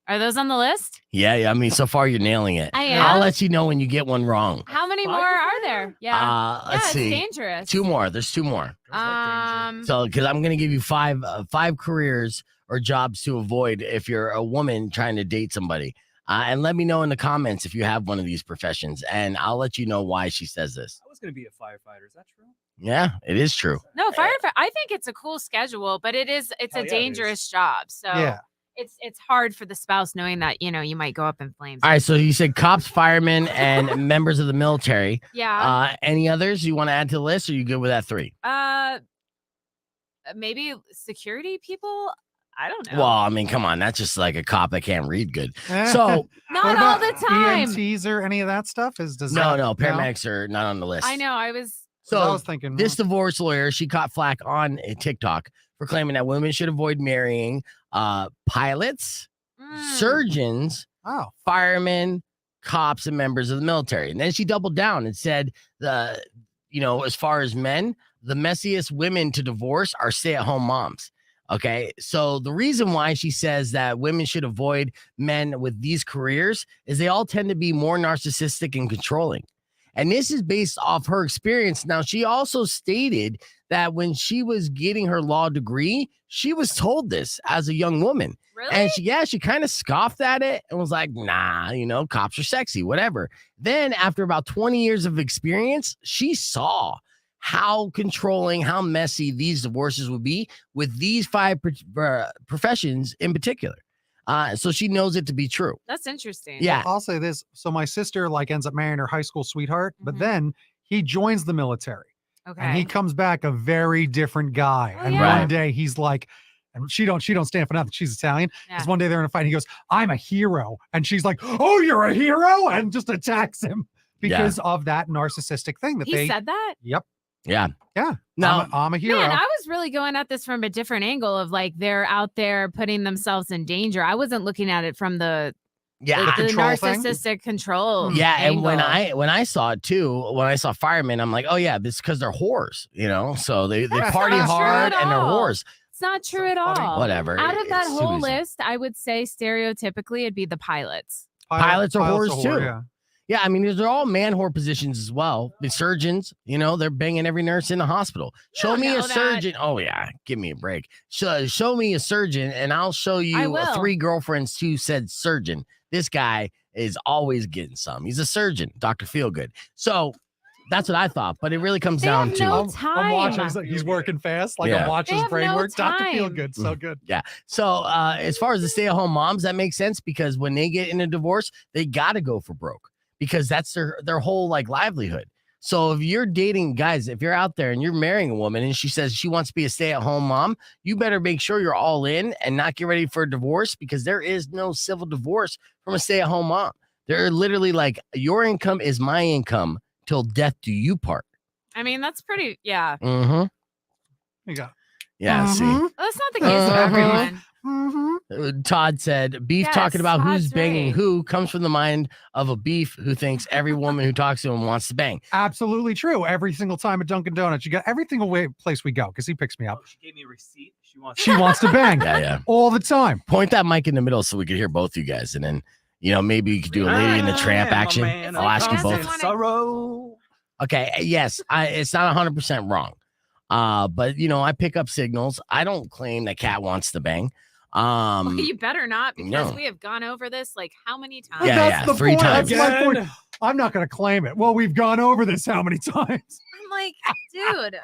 Speaker 6: Are those on the list?
Speaker 3: Yeah. I mean, so far you're nailing it.
Speaker 6: I am.
Speaker 3: I'll let you know when you get one wrong.
Speaker 6: How many more are there? Yeah.
Speaker 3: Let's
Speaker 6: it's
Speaker 3: see.
Speaker 6: dangerous.
Speaker 3: 2 more. There's 2 more. So, because I'm going to give you five careers or jobs to avoid if you're a woman trying to date somebody. And let me know in the comments if you have one of these professions, and I'll let you know why she says this.
Speaker 5: I was gonna be a firefighter. Is that true?
Speaker 3: Yeah, it is true.
Speaker 6: No, firefighter. I think it's a cool schedule, but it's
Speaker 5: Hell yeah,
Speaker 6: a
Speaker 5: it
Speaker 6: dangerous job. So
Speaker 4: Yeah.
Speaker 6: it's hard for the spouse knowing that, you might go up in flames.
Speaker 3: All right, so you said cops, firemen, and members of the military.
Speaker 6: Yeah.
Speaker 3: Any others you want to add to the list, or are you good with that 3?
Speaker 6: Maybe security people. I don't know.
Speaker 3: Well, I mean, come on, that's just like a cop that can't read good.
Speaker 4: Eh.
Speaker 3: So
Speaker 6: Not
Speaker 4: What
Speaker 6: all
Speaker 4: about
Speaker 6: the time.
Speaker 4: EMTs or any of that stuff?
Speaker 3: no, paramedics are not on the list.
Speaker 6: I know. I was.
Speaker 4: So I
Speaker 3: So
Speaker 4: was thinking
Speaker 3: this divorce lawyer, she caught flack on TikTok for claiming that women should avoid marrying pilots, surgeons,
Speaker 4: oh,
Speaker 3: firemen, cops, and members of the military. And then she doubled down and said as far as men, the messiest women to divorce are stay-at-home moms. Okay, so the reason why she says that women should avoid men with these careers is they all tend to be more narcissistic and controlling. And this is based off her experience. Now, she also stated that when she was getting her law degree, she was told this as a young woman.
Speaker 6: Really?
Speaker 3: And she kind of scoffed at it and was like, nah, cops are sexy, whatever. Then after about 20 years of experience, she saw how controlling, how messy these divorces would be with these 5 professions in particular. So she knows it to be true.
Speaker 6: That's interesting.
Speaker 3: Yeah.
Speaker 4: I'll say this. So my sister ends up marrying her high school sweetheart, but
Speaker 6: Mhm.
Speaker 4: then he joins the military
Speaker 6: Okay.
Speaker 4: and he comes back a very different guy.
Speaker 6: Oh,
Speaker 4: And
Speaker 6: yeah.
Speaker 4: one day he's like, and she don't stand for nothing. She's Italian. Because
Speaker 6: Yeah.
Speaker 4: one day they're in a fight. And he goes, "I'm a hero," and she's like, "Oh, you're a hero," and just attacks him because of that narcissistic thing that
Speaker 6: He said that?
Speaker 4: Yep.
Speaker 3: Yeah.
Speaker 4: Yeah.
Speaker 3: Now,
Speaker 4: I'm a hero.
Speaker 6: Man, I was really going at this from a different angle of like they're out there putting themselves in danger. I wasn't looking at it from the
Speaker 4: control thing?
Speaker 6: narcissistic control.
Speaker 3: Yeah, and when
Speaker 6: angle.
Speaker 3: I saw it too, when I saw firemen, I'm like, oh yeah, this is because they're whores, so they
Speaker 6: That's
Speaker 3: party
Speaker 6: not true
Speaker 3: hard
Speaker 6: at
Speaker 3: and they're
Speaker 6: all.
Speaker 3: whores.
Speaker 6: It's not true at
Speaker 4: funny.
Speaker 6: all.
Speaker 3: Whatever.
Speaker 6: Out of that
Speaker 3: It's too
Speaker 6: whole
Speaker 3: easy.
Speaker 6: list, I would say stereotypically it'd be the pilots.
Speaker 3: Pilots are whores
Speaker 4: a
Speaker 3: too.
Speaker 4: Yeah.
Speaker 3: Yeah, I mean, these are all man whore positions as well. The surgeons, they're banging every nurse in the hospital. Show
Speaker 6: don't
Speaker 3: me
Speaker 6: know
Speaker 3: a
Speaker 6: that.
Speaker 3: surgeon. Oh yeah, give me a break. Show me a surgeon, and I'll show
Speaker 6: I
Speaker 3: you
Speaker 6: will.
Speaker 3: 3 girlfriends who said surgeon. This guy is always getting some. He's a surgeon, Dr. Feelgood. So that's what I thought, but it really comes
Speaker 6: They
Speaker 3: down
Speaker 6: have
Speaker 3: to
Speaker 6: no
Speaker 4: I'm
Speaker 6: time.
Speaker 4: watching. He's working fast. Like
Speaker 3: Yeah.
Speaker 4: I'm watching
Speaker 6: They
Speaker 4: his
Speaker 6: have
Speaker 4: brain
Speaker 6: no
Speaker 4: work. Dr.
Speaker 6: time.
Speaker 4: Feelgood. So good.
Speaker 3: So as far as the stay-at-home moms, that makes sense because when they get in a divorce, they got to go for broke because that's their whole livelihood. So if you're dating guys, if you're out there and you're marrying a woman and she says she wants to be a stay-at-home mom, you better make sure you're all in and not get ready for a divorce because there is no civil divorce from a stay-at-home mom. They're literally like, your income is my income till death do you part.
Speaker 6: I mean, that's pretty, yeah.
Speaker 3: Mm-hmm.
Speaker 4: You go.
Speaker 3: Yeah, see.
Speaker 6: Well, that's not the case for everyone.
Speaker 3: Todd said, beef
Speaker 6: Yes,
Speaker 3: talking about who's
Speaker 6: Todd's
Speaker 3: banging
Speaker 6: right.
Speaker 3: who comes from the mind of a beef who thinks every woman who talks to him wants to bang.
Speaker 4: Absolutely true. Every single time at Dunkin' Donuts, you got every single place we go because he picks me up.
Speaker 5: She gave me a receipt. She
Speaker 4: She wants to bang
Speaker 3: Yeah.
Speaker 4: all the time.
Speaker 3: Point that mic in the middle so we could hear both you guys. And then, maybe you could do a lady in the tramp action.
Speaker 6: It's
Speaker 3: I'll
Speaker 6: like
Speaker 3: ask you
Speaker 6: he
Speaker 3: both.
Speaker 6: doesn't wanna-
Speaker 5: Sorrow.
Speaker 3: Okay. Yes. It's not 100% wrong. But I pick up signals. I don't claim that Kat wants to bang.
Speaker 6: Well, you better not because
Speaker 3: no.
Speaker 6: we have gone over this like how many times?
Speaker 3: Yeah,
Speaker 4: That's the
Speaker 3: 3
Speaker 4: point.
Speaker 3: times.
Speaker 4: That's my point. I'm not going to claim it. Well, we've gone over this how many times?
Speaker 6: I'm like, dude.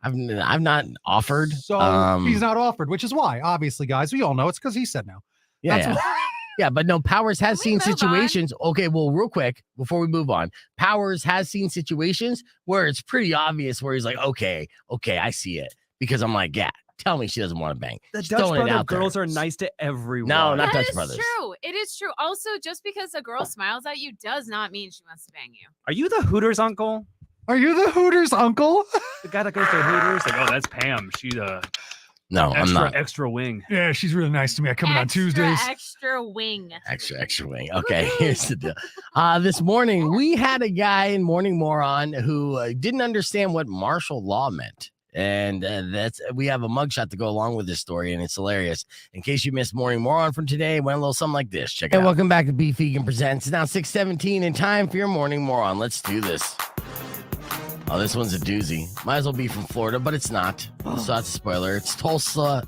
Speaker 3: I've not offered.
Speaker 4: So he's not offered, which is why, obviously, guys, we all know it's because he said no.
Speaker 3: Yeah.
Speaker 4: That's
Speaker 3: Yeah.
Speaker 4: why.
Speaker 3: Yeah, but no, Powers has
Speaker 6: Can we
Speaker 3: seen
Speaker 6: move
Speaker 3: situations. Okay, well, real quick before we move on, Powers has seen situations where it's pretty obvious where he's like, okay, I see it. Because I'm like, yeah, tell me she doesn't want to bang.
Speaker 5: The
Speaker 3: Just
Speaker 5: Dutch
Speaker 3: throwing it
Speaker 5: brother
Speaker 3: out there.
Speaker 5: girls are nice to everyone.
Speaker 3: No, not
Speaker 6: That
Speaker 3: Dutch
Speaker 6: is
Speaker 3: brothers.
Speaker 6: true. It is true. Also, just because a girl smiles at you does not mean she wants to bang you.
Speaker 5: Are you the Hooters uncle?
Speaker 4: Are you the Hooters uncle?
Speaker 5: The guy that goes to Hooters? Like, oh, that's Pam. She's a
Speaker 3: No, I'm not.
Speaker 5: extra wing.
Speaker 4: Yeah, she's really nice to me. I come in on Tuesdays.
Speaker 6: Extra wing.
Speaker 3: Extra wing. Okay, here's the deal. This morning, we had a guy in Morning Moron who didn't understand what martial law meant. And we have a mugshot to go along with this story, and it's hilarious. In case you missed Morning Moron from today, it went a little something like this. Check it out. Welcome back to Beef Vegan Presents. It's now 6:17 and time for your Morning Moron. Let's do this. Oh, this one's a doozy. Might as well be from Florida, but it's not. So that's a spoiler. It's Tulsa,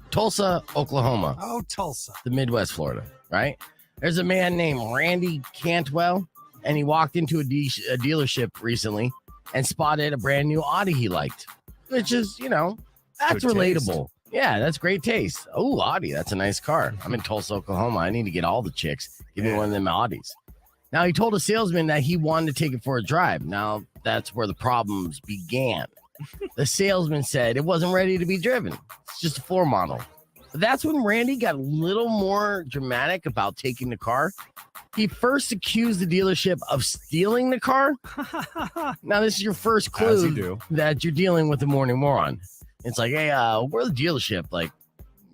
Speaker 3: Oklahoma.
Speaker 4: Oh, Tulsa.
Speaker 3: The Midwest Florida, right? There's a man named Randy Cantwell, and he walked into a dealership recently and spotted a brand new Audi he liked, which is, that's
Speaker 5: Good taste.
Speaker 3: relatable. Yeah, that's great taste. Oh, Audi, that's a nice car. I'm in Tulsa, Oklahoma. I need to get all the chicks. Give me one of them Audis. Now, he told a salesman that he wanted to take it for a drive. Now, that's where the problems began. The salesman said it wasn't ready to be driven. It's just a floor model. But that's when Randy got a little more dramatic about taking the car. He first accused the dealership of stealing the car. Now, this is your first
Speaker 5: As you
Speaker 3: clue
Speaker 5: do.
Speaker 3: that you're dealing with a Morning Moron. It's like, hey, we're the dealership. Like,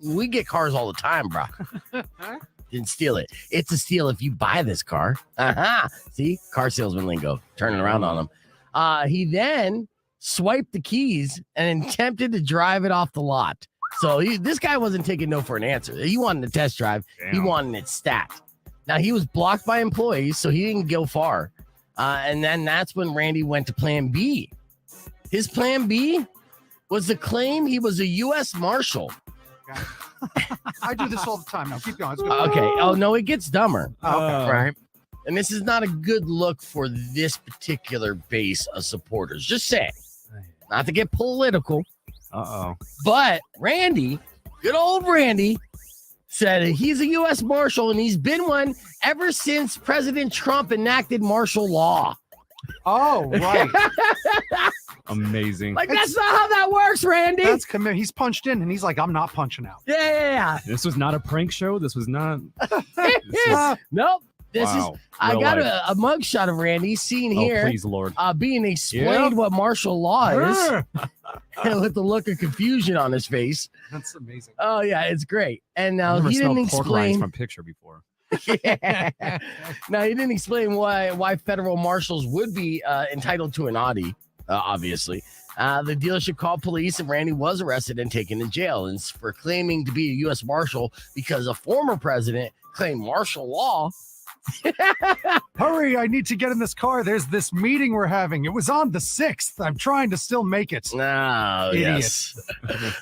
Speaker 3: we get cars all the time, bro. Didn't steal it. It's a steal if you buy this car. See, car salesman lingo, turning around on him. He then swiped the keys and attempted to drive it off the lot. So this guy wasn't taking no for an answer. He wanted a test drive. He
Speaker 5: Damn.
Speaker 3: wanted it stat. Now, he was blocked by employees, so he didn't go far. And then that's when Randy went to plan B. His plan B was to claim he was a U.S. Marshal.
Speaker 4: I do this all the time now. Keep going. It's good.
Speaker 3: Okay. Oh, no, it gets dumber.
Speaker 4: Okay.
Speaker 3: Right. And this is not a good look for this particular base of supporters. Just saying. Not to get political,
Speaker 5: Uh-oh.
Speaker 3: but Randy, good old Randy, said he's a U.S. Marshal and he's been one ever since President Trump enacted martial law.
Speaker 4: Oh, right.
Speaker 5: Amazing.
Speaker 3: Like, that's not how that works, Randy.
Speaker 4: That's commit. He's punched in, and he's like, "I'm not punching out."
Speaker 3: Yeah.
Speaker 5: This was not a prank show. This was not.
Speaker 3: Nope. This
Speaker 5: Wow.
Speaker 3: is. I
Speaker 5: Real
Speaker 3: got
Speaker 5: life.
Speaker 3: a mugshot of Randy seen
Speaker 5: Oh,
Speaker 3: here.
Speaker 5: please, Lord.
Speaker 3: Being explained what martial law is with the look of confusion on his face.
Speaker 4: That's amazing.
Speaker 3: Oh, yeah, it's great. And now
Speaker 5: I've never
Speaker 3: he didn't
Speaker 5: smelled pork rinds
Speaker 3: explain.
Speaker 5: from a picture before.
Speaker 3: Yeah. Now, he didn't explain why federal marshals would be entitled to an Audi, obviously. The dealership called police, and Randy was arrested and taken to jail and for claiming to be a U.S. Marshal because a former president claimed martial law.
Speaker 4: Hurry, I need to get in this car. There's this meeting we're having. It was on the 6th. I'm trying to still make it.
Speaker 3: Oh,
Speaker 4: Idiot.
Speaker 3: yes.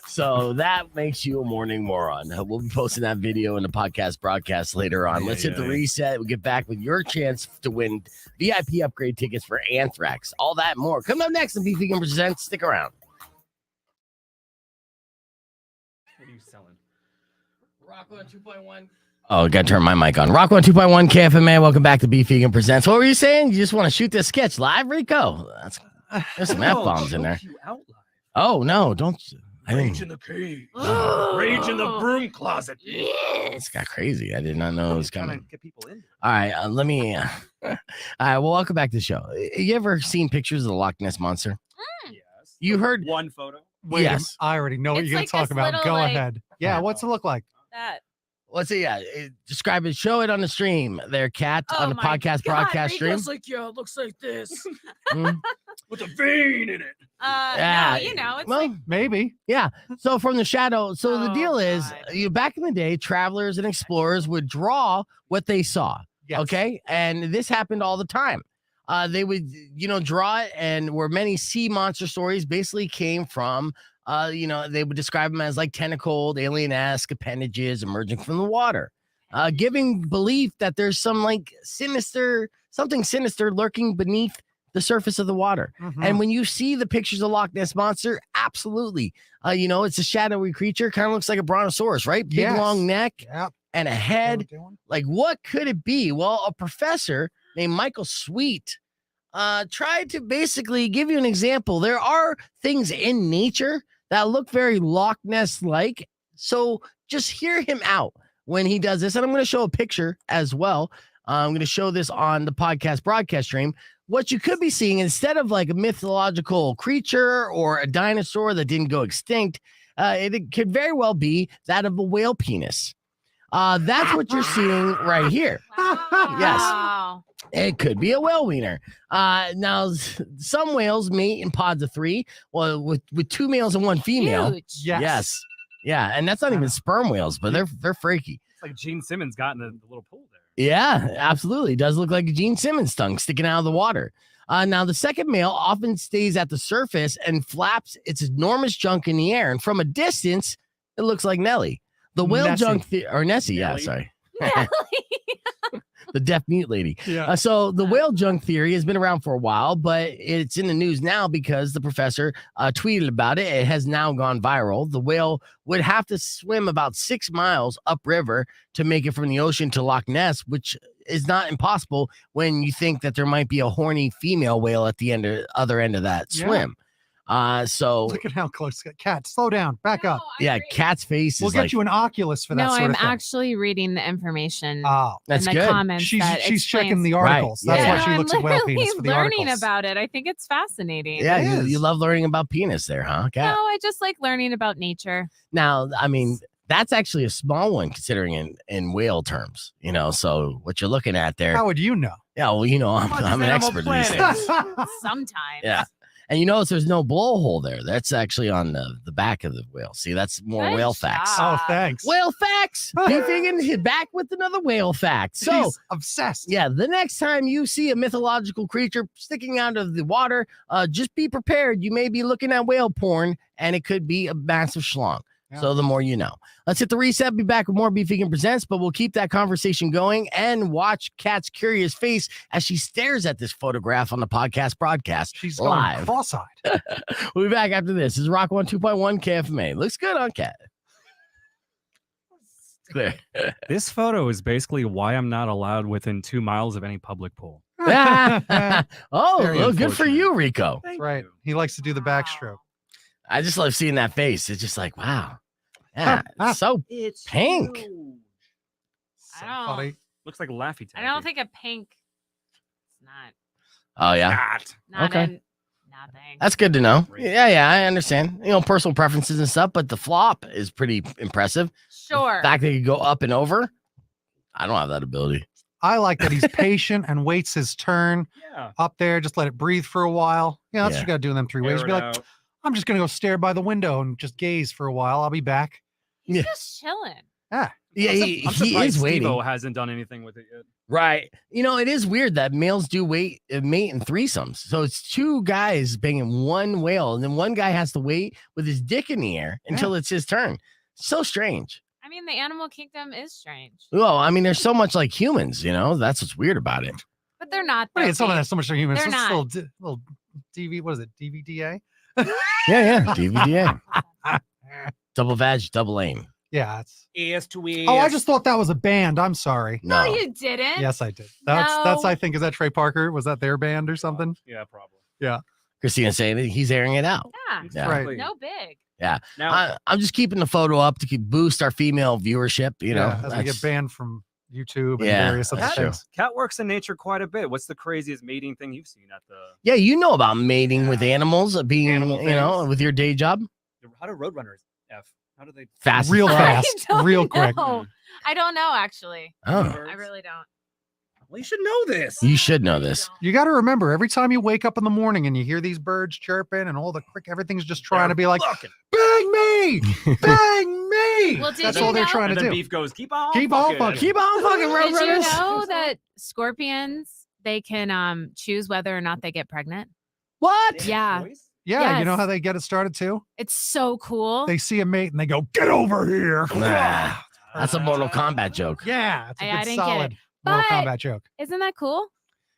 Speaker 3: So that makes you a morning moron. We'll be posting that video in the podcast broadcast later on. Let's hit the reset. We'll get back with your chance to win VIP upgrade tickets for Anthrax. All that and more. Coming up next on Beef Vegan Presents. Stick around.
Speaker 5: What are you selling?
Speaker 3: Rock 2.1. Oh, got to turn my mic on. Rock 2.1 KFMA. Welcome back to Beef Vegan Presents. What were you saying? You just want to shoot this sketch live, Rico? There's some F-bombs in there. Oh, no, don't.
Speaker 7: Rage in the cave. Rage in the broom closet.
Speaker 3: It's got crazy. I did not know it was coming.
Speaker 7: Get people in.
Speaker 3: All right, let me. All right, well, welcome back to the show. You ever seen pictures of the Loch Ness Monster?
Speaker 7: Yes.
Speaker 3: You heard.
Speaker 7: One photo.
Speaker 4: Wait,
Speaker 3: Yes.
Speaker 4: I already know what
Speaker 6: It's
Speaker 4: you're going
Speaker 6: like
Speaker 4: to talk
Speaker 6: this
Speaker 4: about.
Speaker 6: little,
Speaker 4: Go
Speaker 6: like-
Speaker 4: ahead. Yeah, what's it look like?
Speaker 6: That.
Speaker 3: Let's see. Yeah, describe it. Show it on the stream there, Kat, on the
Speaker 6: my
Speaker 3: podcast
Speaker 6: God,
Speaker 3: broadcast stream.
Speaker 7: Rico's like, yeah, it looks like this.
Speaker 3: Mm.
Speaker 7: With a vein in it.
Speaker 3: Yeah,
Speaker 6: No, you know, it's
Speaker 3: well,
Speaker 6: like
Speaker 4: Maybe.
Speaker 3: So from the shadow. So the
Speaker 6: Oh,
Speaker 3: deal is,
Speaker 6: God.
Speaker 3: back in the day, travelers and explorers would draw what they saw.
Speaker 4: Yes.
Speaker 3: Okay, and this happened all the time. They would, draw it, and where many sea monster stories basically came from. They would describe them as like tentacled, alien-esque appendages emerging from the water, giving belief that there's some like something sinister lurking beneath the surface of the water.
Speaker 4: Mhm.
Speaker 3: And when you see the pictures of Loch Ness Monster, absolutely, it's a shadowy creature, kind of looks like a brontosaurus, right? Big
Speaker 4: Yes.
Speaker 3: long neck
Speaker 4: Yep.
Speaker 3: and a head. Like, what could it be? Well, a professor named Michael Sweet tried to basically give you an example. There are things in nature that look very Loch Ness-like. So just hear him out when he does this. And I'm going to show a picture as well. I'm going to show this on the podcast broadcast stream. What you could be seeing, instead of like a mythological creature or a dinosaur that didn't go extinct, it could very well be that of a whale penis. That's what you're seeing right here. Yes.
Speaker 6: Wow.
Speaker 3: It could be a whale wiener. Now, some whales mate in pods of 3, well, with 2 males and 1 female.
Speaker 6: Huge.
Speaker 4: Yes.
Speaker 3: Yeah, and that's not even sperm whales, but they're freaky.
Speaker 5: It's like Gene Simmons got in the little pool there.
Speaker 3: Yeah, absolutely. It does look like a Gene Simmons tongue sticking out of the water. Now, the second male often stays at the surface and flaps its enormous junk in the air. And from a distance, it looks like Nelly. The whale
Speaker 4: Nessie.
Speaker 3: junk, or Nessie, yeah,
Speaker 7: Nelly.
Speaker 3: sorry.
Speaker 6: Nelly.
Speaker 3: The deaf mute lady.
Speaker 4: Yeah.
Speaker 3: So the whale junk theory has been around for a while, but it's in the news now because the professor tweeted about it. It has now gone viral. The whale would have to swim about 6 miles upriver to make it from the ocean to Loch Ness, which is not impossible when you think that there might be a horny female whale at the other end of that
Speaker 4: Yeah.
Speaker 3: swim. So
Speaker 4: Look at how close. Kat, slow down. Back up.
Speaker 3: yeah, Kat's face
Speaker 4: We'll
Speaker 3: is
Speaker 4: get
Speaker 3: like,
Speaker 4: you an Oculus for that
Speaker 6: No,
Speaker 4: sort
Speaker 6: I'm
Speaker 4: of thing.
Speaker 6: actually reading the information
Speaker 4: Oh,
Speaker 3: that's
Speaker 6: in the
Speaker 3: good.
Speaker 6: comments.
Speaker 4: she's
Speaker 6: that
Speaker 4: checking the
Speaker 3: Right,
Speaker 4: articles. That's
Speaker 3: yeah.
Speaker 4: why she
Speaker 6: I'm
Speaker 4: looks at whale
Speaker 6: literally
Speaker 4: penis for the
Speaker 6: learning
Speaker 4: articles.
Speaker 6: about it. I think it's fascinating.
Speaker 3: Yeah,
Speaker 4: It
Speaker 3: you
Speaker 4: is.
Speaker 3: love learning about penis there, huh, Kat?
Speaker 6: No, I just like learning about nature.
Speaker 3: Now, I mean, that's actually a small one considering in whale terms, so what you're looking at there.
Speaker 4: How would you know?
Speaker 3: Yeah, well, I'm an expert in these things.
Speaker 6: Sometimes.
Speaker 3: Yeah. And you notice there's no blowhole there. That's actually on the back of the whale. See, that's more
Speaker 6: Good
Speaker 3: whale facts.
Speaker 6: job.
Speaker 4: Oh, thanks.
Speaker 3: Whale facts. Be thinking back with another whale fact. So,
Speaker 4: She's obsessed.
Speaker 3: yeah, the next time you see a mythological creature sticking out of the water, just be prepared. You may be looking at whale porn, and it could be a massive schlong.
Speaker 4: Yeah.
Speaker 3: So the more you know. Let's hit the reset. Be back with more Beef Vegan Presents, but we'll keep that conversation going and watch Kat's curious face as she stares at this photograph on the podcast broadcast.
Speaker 4: She's going
Speaker 3: live.
Speaker 4: cross-eyed.
Speaker 3: We'll be back after this. This is Rock 2.1 KFMA. Looks good on Kat. clear.
Speaker 5: This photo is basically why I'm not allowed within 2 miles of any public pool.
Speaker 3: Oh,
Speaker 5: Very
Speaker 3: well, good for
Speaker 5: unfortunate.
Speaker 3: you, Rico.
Speaker 4: That's right. He likes to do the backstroke.
Speaker 3: I just love seeing that face. It's just like, wow. Yeah, it's so
Speaker 7: It's
Speaker 3: pink.
Speaker 7: huge.
Speaker 4: So
Speaker 6: I don't-
Speaker 4: funny.
Speaker 5: Looks like Laffy Taffy.
Speaker 6: I don't think a pink. It's not.
Speaker 3: Oh, yeah.
Speaker 6: Not
Speaker 3: Okay.
Speaker 6: nothing.
Speaker 3: That's good to know. Yeah, I understand. Personal preferences and stuff, but the flop is pretty impressive.
Speaker 6: Sure.
Speaker 3: The fact that you go up and over, I don't have that ability.
Speaker 4: I like that he's patient and waits his turn
Speaker 5: Yeah.
Speaker 4: up there. Just let it breathe for a while. Yeah, that's what
Speaker 3: Yeah.
Speaker 4: you got to do in them 3 ways.
Speaker 5: Air
Speaker 4: Be
Speaker 5: it
Speaker 4: like,
Speaker 5: out.
Speaker 4: I'm just going to go stare by the window and just gaze for a while. I'll be back.
Speaker 6: He's
Speaker 3: Yeah.
Speaker 6: just chilling.
Speaker 4: Yeah.
Speaker 3: Yeah,
Speaker 5: I'm
Speaker 3: he
Speaker 5: surprised
Speaker 3: is waiting.
Speaker 5: Steve-O hasn't done anything with it yet.
Speaker 3: Right. It is weird that males do mate in threesomes. So it's 2 guys banging one whale, and then one guy has to wait with his dick in the air until it's his turn. So strange.
Speaker 6: I mean, the animal kingdom is strange,
Speaker 3: Well, I mean, there's so much like humans, that's what's weird about it.
Speaker 6: but they're not.
Speaker 4: Wait,
Speaker 6: though,
Speaker 4: it's someone
Speaker 6: Pete.
Speaker 4: that's so much humans.
Speaker 6: They're
Speaker 4: It's
Speaker 6: not.
Speaker 4: little DV, what is it? DVDA?
Speaker 3: Yeah. DVDA. Double vag, double aim.
Speaker 4: Yeah. It's.
Speaker 7: Ears to ears.
Speaker 4: Oh, I just thought that was a band. I'm sorry.
Speaker 6: No, you didn't.
Speaker 4: Yes, I did. That's
Speaker 6: No.
Speaker 4: I think, is that Trey Parker? Was that their band or something?
Speaker 5: Yeah, probably.
Speaker 3: Christina saying that he's airing it out.
Speaker 6: Yeah.
Speaker 3: Yeah.
Speaker 4: Right.
Speaker 6: No big.
Speaker 7: Now,
Speaker 3: I'm just keeping the photo up to boost our female viewership. As
Speaker 4: As we
Speaker 3: that's-
Speaker 4: get banned from YouTube and
Speaker 3: Yeah,
Speaker 4: various other
Speaker 3: that's true.
Speaker 4: things.
Speaker 5: Cat works in nature quite a bit. What's the craziest mating thing you've seen at the?
Speaker 3: Yeah, you know about mating with animals, being
Speaker 5: Animal things.
Speaker 3: with your day job.
Speaker 5: How do roadrunners F? How do they?
Speaker 3: Fast,
Speaker 4: Real
Speaker 3: as fuck.
Speaker 4: fast,
Speaker 6: I don't
Speaker 4: real quick.
Speaker 6: know. I don't know, actually.
Speaker 3: Oh,
Speaker 6: I really don't.
Speaker 7: well, you should know this.
Speaker 3: you should know this.
Speaker 4: You got to remember, every time you wake up in the morning and you hear these birds chirping and all the everything's just trying to be like,
Speaker 7: Fucking.
Speaker 4: bang me, bang me.
Speaker 6: Well, did
Speaker 4: That's
Speaker 6: you
Speaker 4: all they're
Speaker 6: know-
Speaker 4: trying
Speaker 5: And
Speaker 4: to
Speaker 5: then
Speaker 4: do.
Speaker 5: beef goes. Keep on.
Speaker 4: Keep on fucking.
Speaker 3: Keep on fucking
Speaker 6: Did you
Speaker 3: roadrunners.
Speaker 6: know that scorpions they can choose whether or not they get pregnant?
Speaker 3: What?
Speaker 6: Yeah.
Speaker 4: Yeah, you know
Speaker 6: Yes.
Speaker 4: how they get it started too?
Speaker 6: It's so cool.
Speaker 4: They see a mate and they go, get over here.
Speaker 3: Nah, that's a Mortal Kombat joke.
Speaker 4: Yeah, it's a
Speaker 6: I
Speaker 4: good
Speaker 6: didn't get
Speaker 4: solid
Speaker 6: it.
Speaker 4: Mortal
Speaker 6: But-
Speaker 4: Kombat joke.
Speaker 6: Isn't that cool?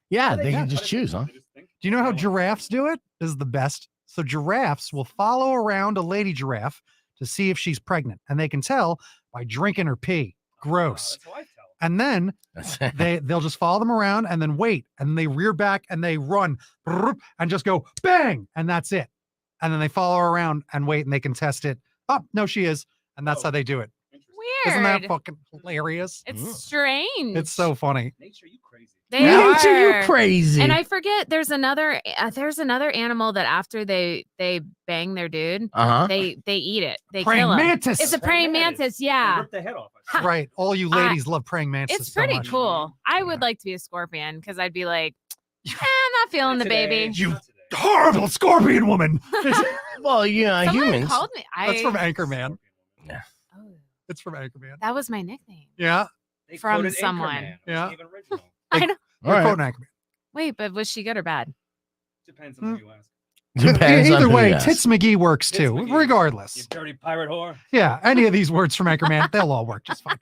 Speaker 3: Yeah, they can just choose, huh?
Speaker 4: Do you know how giraffes do it? This is the best. So giraffes will follow around a lady giraffe to see if she's pregnant, and they can tell by drinking her pee. Gross.
Speaker 5: That's how I tell.
Speaker 4: And then they'll just follow them around and then wait, and they rear back and they run and just go bang, and that's it. And then they follow her around and wait, and they can test it. Oh no, she is, and that's how they do it.
Speaker 6: Weird.
Speaker 4: Isn't that fucking hilarious?
Speaker 6: It's
Speaker 3: Mm.
Speaker 6: strange.
Speaker 4: It's so funny.
Speaker 5: Nature, you crazy.
Speaker 6: They
Speaker 3: Nature,
Speaker 6: are.
Speaker 3: you crazy.
Speaker 6: And I forget there's another animal that after they bang their dude,
Speaker 3: Uh-huh.
Speaker 6: they eat it. They
Speaker 4: Praying
Speaker 6: kill him.
Speaker 4: mantis.
Speaker 6: It's a praying mantis.
Speaker 5: They
Speaker 6: Yeah.
Speaker 5: rip the head off.
Speaker 4: Right. All you ladies love praying mantises.
Speaker 6: It's pretty
Speaker 4: so much.
Speaker 6: cool. I would like to be a scorpion because I'd be like, I'm not feeling the baby.
Speaker 4: You horrible scorpion woman.
Speaker 3: Well,
Speaker 6: Someone
Speaker 3: humans.
Speaker 6: called me.
Speaker 4: That's from Anchorman.
Speaker 6: Oh,
Speaker 4: It's from Anchorman.
Speaker 6: that was my nickname.
Speaker 4: Yeah.
Speaker 5: They
Speaker 6: From
Speaker 5: quoted
Speaker 6: someone.
Speaker 5: Anchorman. It
Speaker 4: Yeah.
Speaker 5: wasn't even original.
Speaker 6: I know.
Speaker 3: All
Speaker 4: We're
Speaker 3: right.
Speaker 4: quoting Anchorman.
Speaker 6: Wait, but was she good or bad?
Speaker 5: Depends on who you ask.
Speaker 3: Depends on
Speaker 4: Either
Speaker 3: who
Speaker 4: way,
Speaker 3: you ask.
Speaker 4: Tits McGee works
Speaker 5: Tits
Speaker 4: too,
Speaker 5: McGee. You
Speaker 4: regardless.
Speaker 5: dirty pirate whore.
Speaker 4: Yeah, any of these words from Anchorman, they'll all work just fine.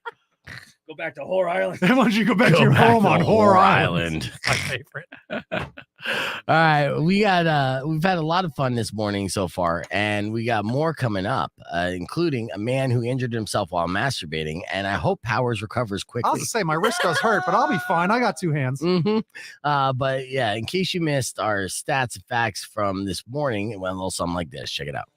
Speaker 5: Go back to Whore Island.
Speaker 4: Why don't you go back to
Speaker 3: Go
Speaker 4: your
Speaker 3: back
Speaker 4: home
Speaker 3: to
Speaker 4: on
Speaker 3: Whore
Speaker 4: Whore
Speaker 3: Island.
Speaker 4: Island? My favorite.
Speaker 3: All right, we've had a lot of fun this morning so far, and we got more coming up, including a man who injured himself while masturbating, and I hope Powers recovers
Speaker 4: I'll
Speaker 3: quickly.
Speaker 4: just say my wrist does hurt, but I'll be fine. I got 2 hands.
Speaker 3: But yeah, in case you missed our stats and facts from this morning, it went a little something like this. Check it out.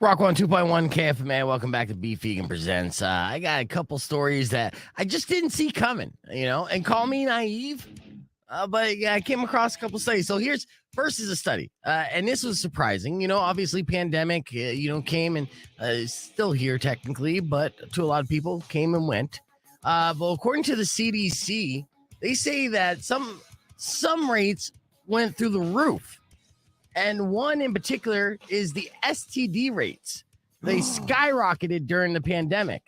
Speaker 3: Rock 102.1 KFMA. Welcome back to Beef Vegan Presents. I got a couple stories that I just didn't see coming, and call me naive. But yeah, I came across a couple studies. So first is a study. And this was surprising. Obviously pandemic, came and is still here technically, but to a lot of people came and went. But according to the CDC, they say that some rates went through the roof. And one in particular is the STD rates. They skyrocketed during the pandemic,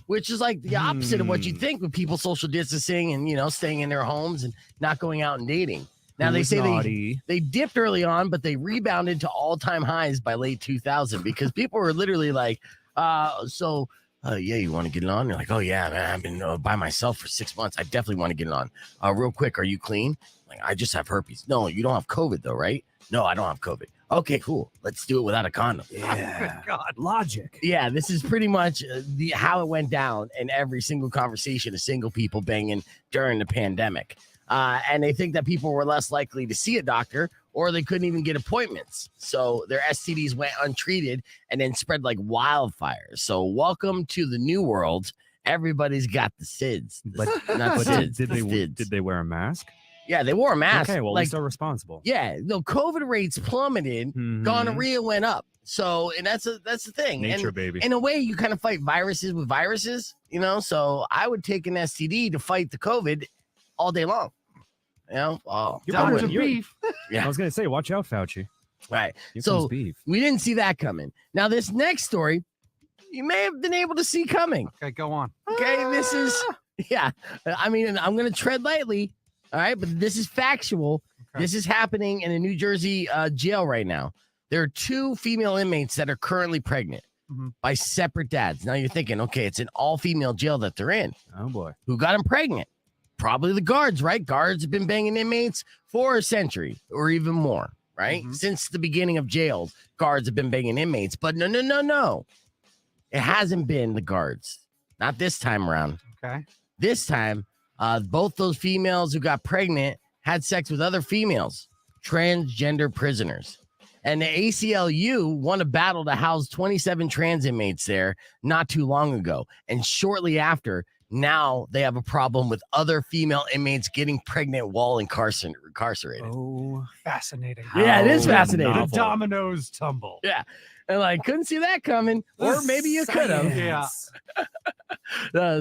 Speaker 3: which is like the opposite of what you think with people social distancing and, staying in their homes and not going out and dating. Now, they say they dipped early on, but they rebounded to all-time highs by late 2000 because people were literally like, so yeah, you want to get it on? You're like, oh yeah, man, I've been by myself for 6 months. I definitely want to get it on. Real quick, are you clean? Like, I just have herpes. No, you don't have COVID though, right? No, I don't have COVID. Okay, cool. Let's do it without a condom.
Speaker 5: Yeah. God, logic.
Speaker 3: Yeah, this is pretty much how it went down in every single conversation of single people banging during the pandemic. And they think that people were less likely to see a doctor, or they couldn't even get appointments. So their STDs went untreated and then spread like wildfire. So welcome to the new world. Everybody's got the SIDS.
Speaker 5: But did they wear a mask?
Speaker 3: Yeah, they wore a mask.
Speaker 5: Okay, well,
Speaker 3: like,
Speaker 5: they're responsible.
Speaker 3: Yeah, no, COVID rates plummeted. Gonorrhea went up. So, and that's the thing.
Speaker 5: Nature,
Speaker 3: and
Speaker 5: baby.
Speaker 3: In a way, you kind of fight viruses with viruses, So I would take an STD to fight the COVID all day long.
Speaker 4: Dr. Beef.
Speaker 3: Yeah.
Speaker 5: I was gonna say, watch out, Fauci.
Speaker 3: Right.
Speaker 5: Here
Speaker 3: So
Speaker 5: comes beef.
Speaker 3: we didn't see that coming. Now, this next story, you may have been able to see coming.
Speaker 4: Okay, go on.
Speaker 3: Okay, this is, yeah. I mean, I'm going to tread lightly. All right, but this is factual.
Speaker 4: Okay.
Speaker 3: This is happening in a New Jersey jail right now. There are 2 female inmates that are currently pregnant by separate dads. Now you're thinking, okay, it's an all-female jail that they're in.
Speaker 5: Oh boy.
Speaker 3: Who got them pregnant? Probably the guards, right? Guards have been banging inmates for a century or even more, right? Since the beginning of jails, guards have been banging inmates. But no. It hasn't been the guards. Not this time around.
Speaker 4: Okay.
Speaker 3: This time, both those females who got pregnant had sex with other females, transgender prisoners. And the ACLU won a battle to house 27 trans inmates there not too long ago. And shortly after, now they have a problem with other female inmates getting pregnant while incarcerated.
Speaker 5: Oh,
Speaker 4: Fascinating.
Speaker 3: Yeah, it is fascinating.
Speaker 4: The dominoes tumble.
Speaker 3: Yeah. And like, couldn't see that coming. Or maybe you could have.
Speaker 4: Yeah.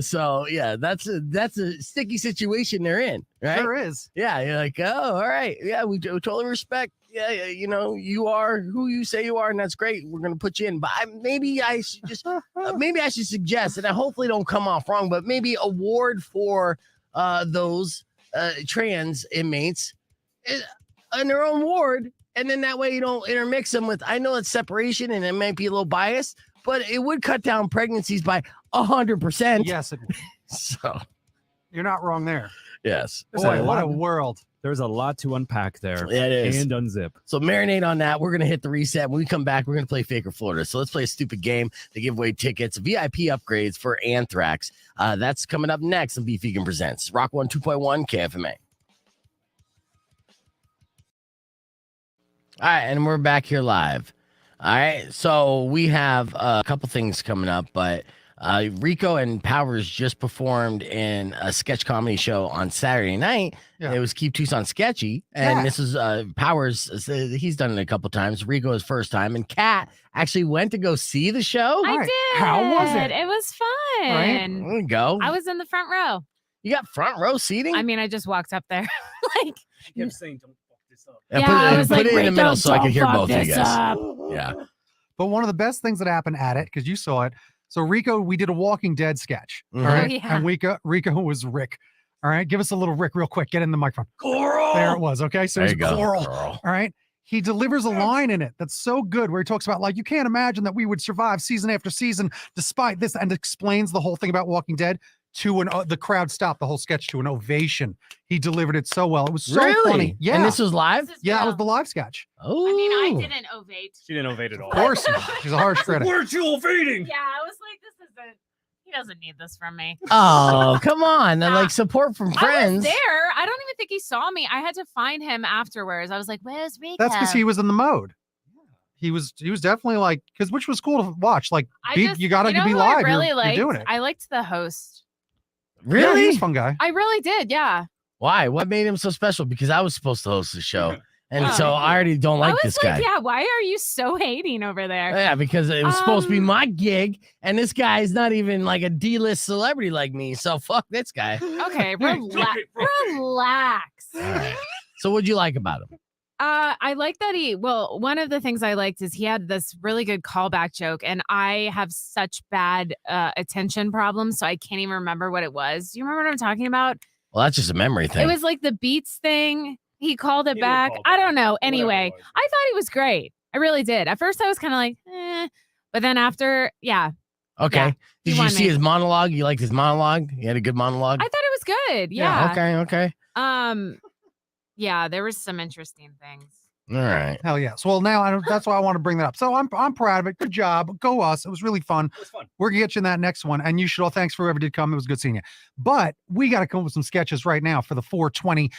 Speaker 3: So yeah, that's a sticky situation they're in, right?
Speaker 4: Sure is.
Speaker 3: Yeah, you're like, oh, all right, yeah, we totally respect. Yeah, you are who you say you are, and that's great. We're gonna put you in, but maybe I should just maybe I should suggest, and I hopefully don't come off wrong, but maybe award for those trans inmates in their own ward, and then that way you don't intermix them with. I know it's separation, and it might be a little biased, but it would cut down pregnancies by 100%.
Speaker 4: Yes, it would.
Speaker 3: So
Speaker 4: You're not wrong there.
Speaker 3: yes.
Speaker 4: Boy, what a world.
Speaker 5: there's a lot to unpack there.
Speaker 3: Yeah, it is.
Speaker 5: And unzip.
Speaker 3: So marinate on that. We're going to hit the reset. When we come back, we're going to play Fake or Florida. So let's play a stupid game. They give away tickets, VIP upgrades for Anthrax. That's coming up next on Beef Vegan Presents. Rock 102.1 KFMA. All right, and we're back here live. All right, so we have a couple things coming up, but Rico and Powers just performed in a sketch comedy show on Saturday night.
Speaker 4: Yeah.
Speaker 3: It was Keep Tucson Sketchy, and
Speaker 4: Yeah.
Speaker 3: this is Powers. He's done it a couple times. Rico his first time, and Kat actually went to go see the show.
Speaker 6: I
Speaker 4: Right.
Speaker 6: did.
Speaker 4: How was it?
Speaker 6: It was fun.
Speaker 4: Right?
Speaker 3: There we go.
Speaker 6: I was in the front row.
Speaker 3: You got front row seating.
Speaker 6: I mean, I just walked up there. Like,
Speaker 5: She kept saying, "Don't fuck this up."
Speaker 3: And
Speaker 6: yeah,
Speaker 3: put
Speaker 6: I
Speaker 3: it,
Speaker 6: was
Speaker 3: put
Speaker 6: like,
Speaker 3: it in the
Speaker 6: Rico,
Speaker 3: middle so I
Speaker 6: don't
Speaker 3: can hear
Speaker 6: fuck
Speaker 3: both of you
Speaker 6: this
Speaker 3: guys.
Speaker 6: up.
Speaker 3: Yeah.
Speaker 4: But one of the best things that happened at it, because you saw it. So Rico, we did a Walking Dead sketch.
Speaker 3: Mhm.
Speaker 4: All right.
Speaker 6: Oh, yeah.
Speaker 4: And Rico was Rick. All right. Give us a little Rick real quick. Get in the microphone.
Speaker 7: Coral.
Speaker 4: There it was. Okay. So
Speaker 3: There
Speaker 4: he's
Speaker 3: you go.
Speaker 4: Coral.
Speaker 3: Girl.
Speaker 4: All right. He delivers a line in it that's so good where he talks about, like, you can't imagine that we would survive season after season despite this, and explains the whole thing about Walking Dead to the crowd stopped the whole sketch to an ovation. He delivered it so well. It was so
Speaker 3: Really?
Speaker 4: funny. Yeah.
Speaker 3: And this was live?
Speaker 6: This is
Speaker 4: yeah, it was
Speaker 6: real.
Speaker 4: the live sketch.
Speaker 3: Oh.
Speaker 6: I mean, I didn't ovate.
Speaker 5: She didn't ovate at all.
Speaker 4: Of course. She's a harsh critic.
Speaker 7: Weren't you evading?
Speaker 6: Yeah, I was like, this isn't. He doesn't need this from me.
Speaker 3: Oh, come on.
Speaker 6: Yeah.
Speaker 3: Like support from
Speaker 6: I was
Speaker 3: friends.
Speaker 6: there. I don't even think he saw me. I had to find him afterwards. I was like, "Where's Rico?"
Speaker 4: That's because he was in the mode. He was definitely like, because which was cool to watch. Like, you gotta be
Speaker 6: who
Speaker 4: live.
Speaker 6: I really
Speaker 4: you're
Speaker 6: liked?
Speaker 4: doing it.
Speaker 6: I liked the host.
Speaker 4: Yeah,
Speaker 3: Really?
Speaker 4: he was a fun guy.
Speaker 6: I really did. Yeah.
Speaker 3: Why? What made him so special? Because I was supposed to host the show. And
Speaker 6: Oh.
Speaker 3: so I already don't
Speaker 6: I
Speaker 3: like
Speaker 6: was
Speaker 3: this
Speaker 6: like,
Speaker 3: guy.
Speaker 6: yeah. Why are you so hating over there?
Speaker 3: Yeah, because it was supposed to be
Speaker 6: Um,
Speaker 3: my gig, and this guy is not even like a D-list celebrity like me. So fuck this guy.
Speaker 6: Okay, relax.
Speaker 3: All right. So what'd you like about him?
Speaker 6: I like that one of the things I liked is he had this really good callback joke, and I have such bad attention problems, so I can't even remember what it was. Do you remember what I'm talking about?
Speaker 3: Well, that's just a memory thing.
Speaker 6: It was like the Beats thing. He called it
Speaker 5: He did
Speaker 6: back.
Speaker 5: call
Speaker 6: I
Speaker 5: back.
Speaker 6: don't know.
Speaker 5: Whatever it
Speaker 6: Anyway,
Speaker 5: was.
Speaker 6: I thought he was great. I really did. At first, I was kind of like, but then after, yeah.
Speaker 3: Okay.
Speaker 6: Yeah,
Speaker 3: Did
Speaker 6: he
Speaker 3: you
Speaker 6: won
Speaker 3: see
Speaker 6: me.
Speaker 3: his monologue? You liked his monologue? He had a good monologue.
Speaker 6: I thought it was good. Yeah.
Speaker 3: Okay.
Speaker 6: Yeah, there was some interesting things.
Speaker 3: All right.
Speaker 4: Hell yes. Well, now that's why I want to bring that up. So I'm proud of it. Good job. Go us. It was really fun.
Speaker 7: It was fun.
Speaker 4: We're gonna get you in that next one. And you should all thanks for whoever did come. It was good seeing you. But we got to come up with some sketches right now for the 420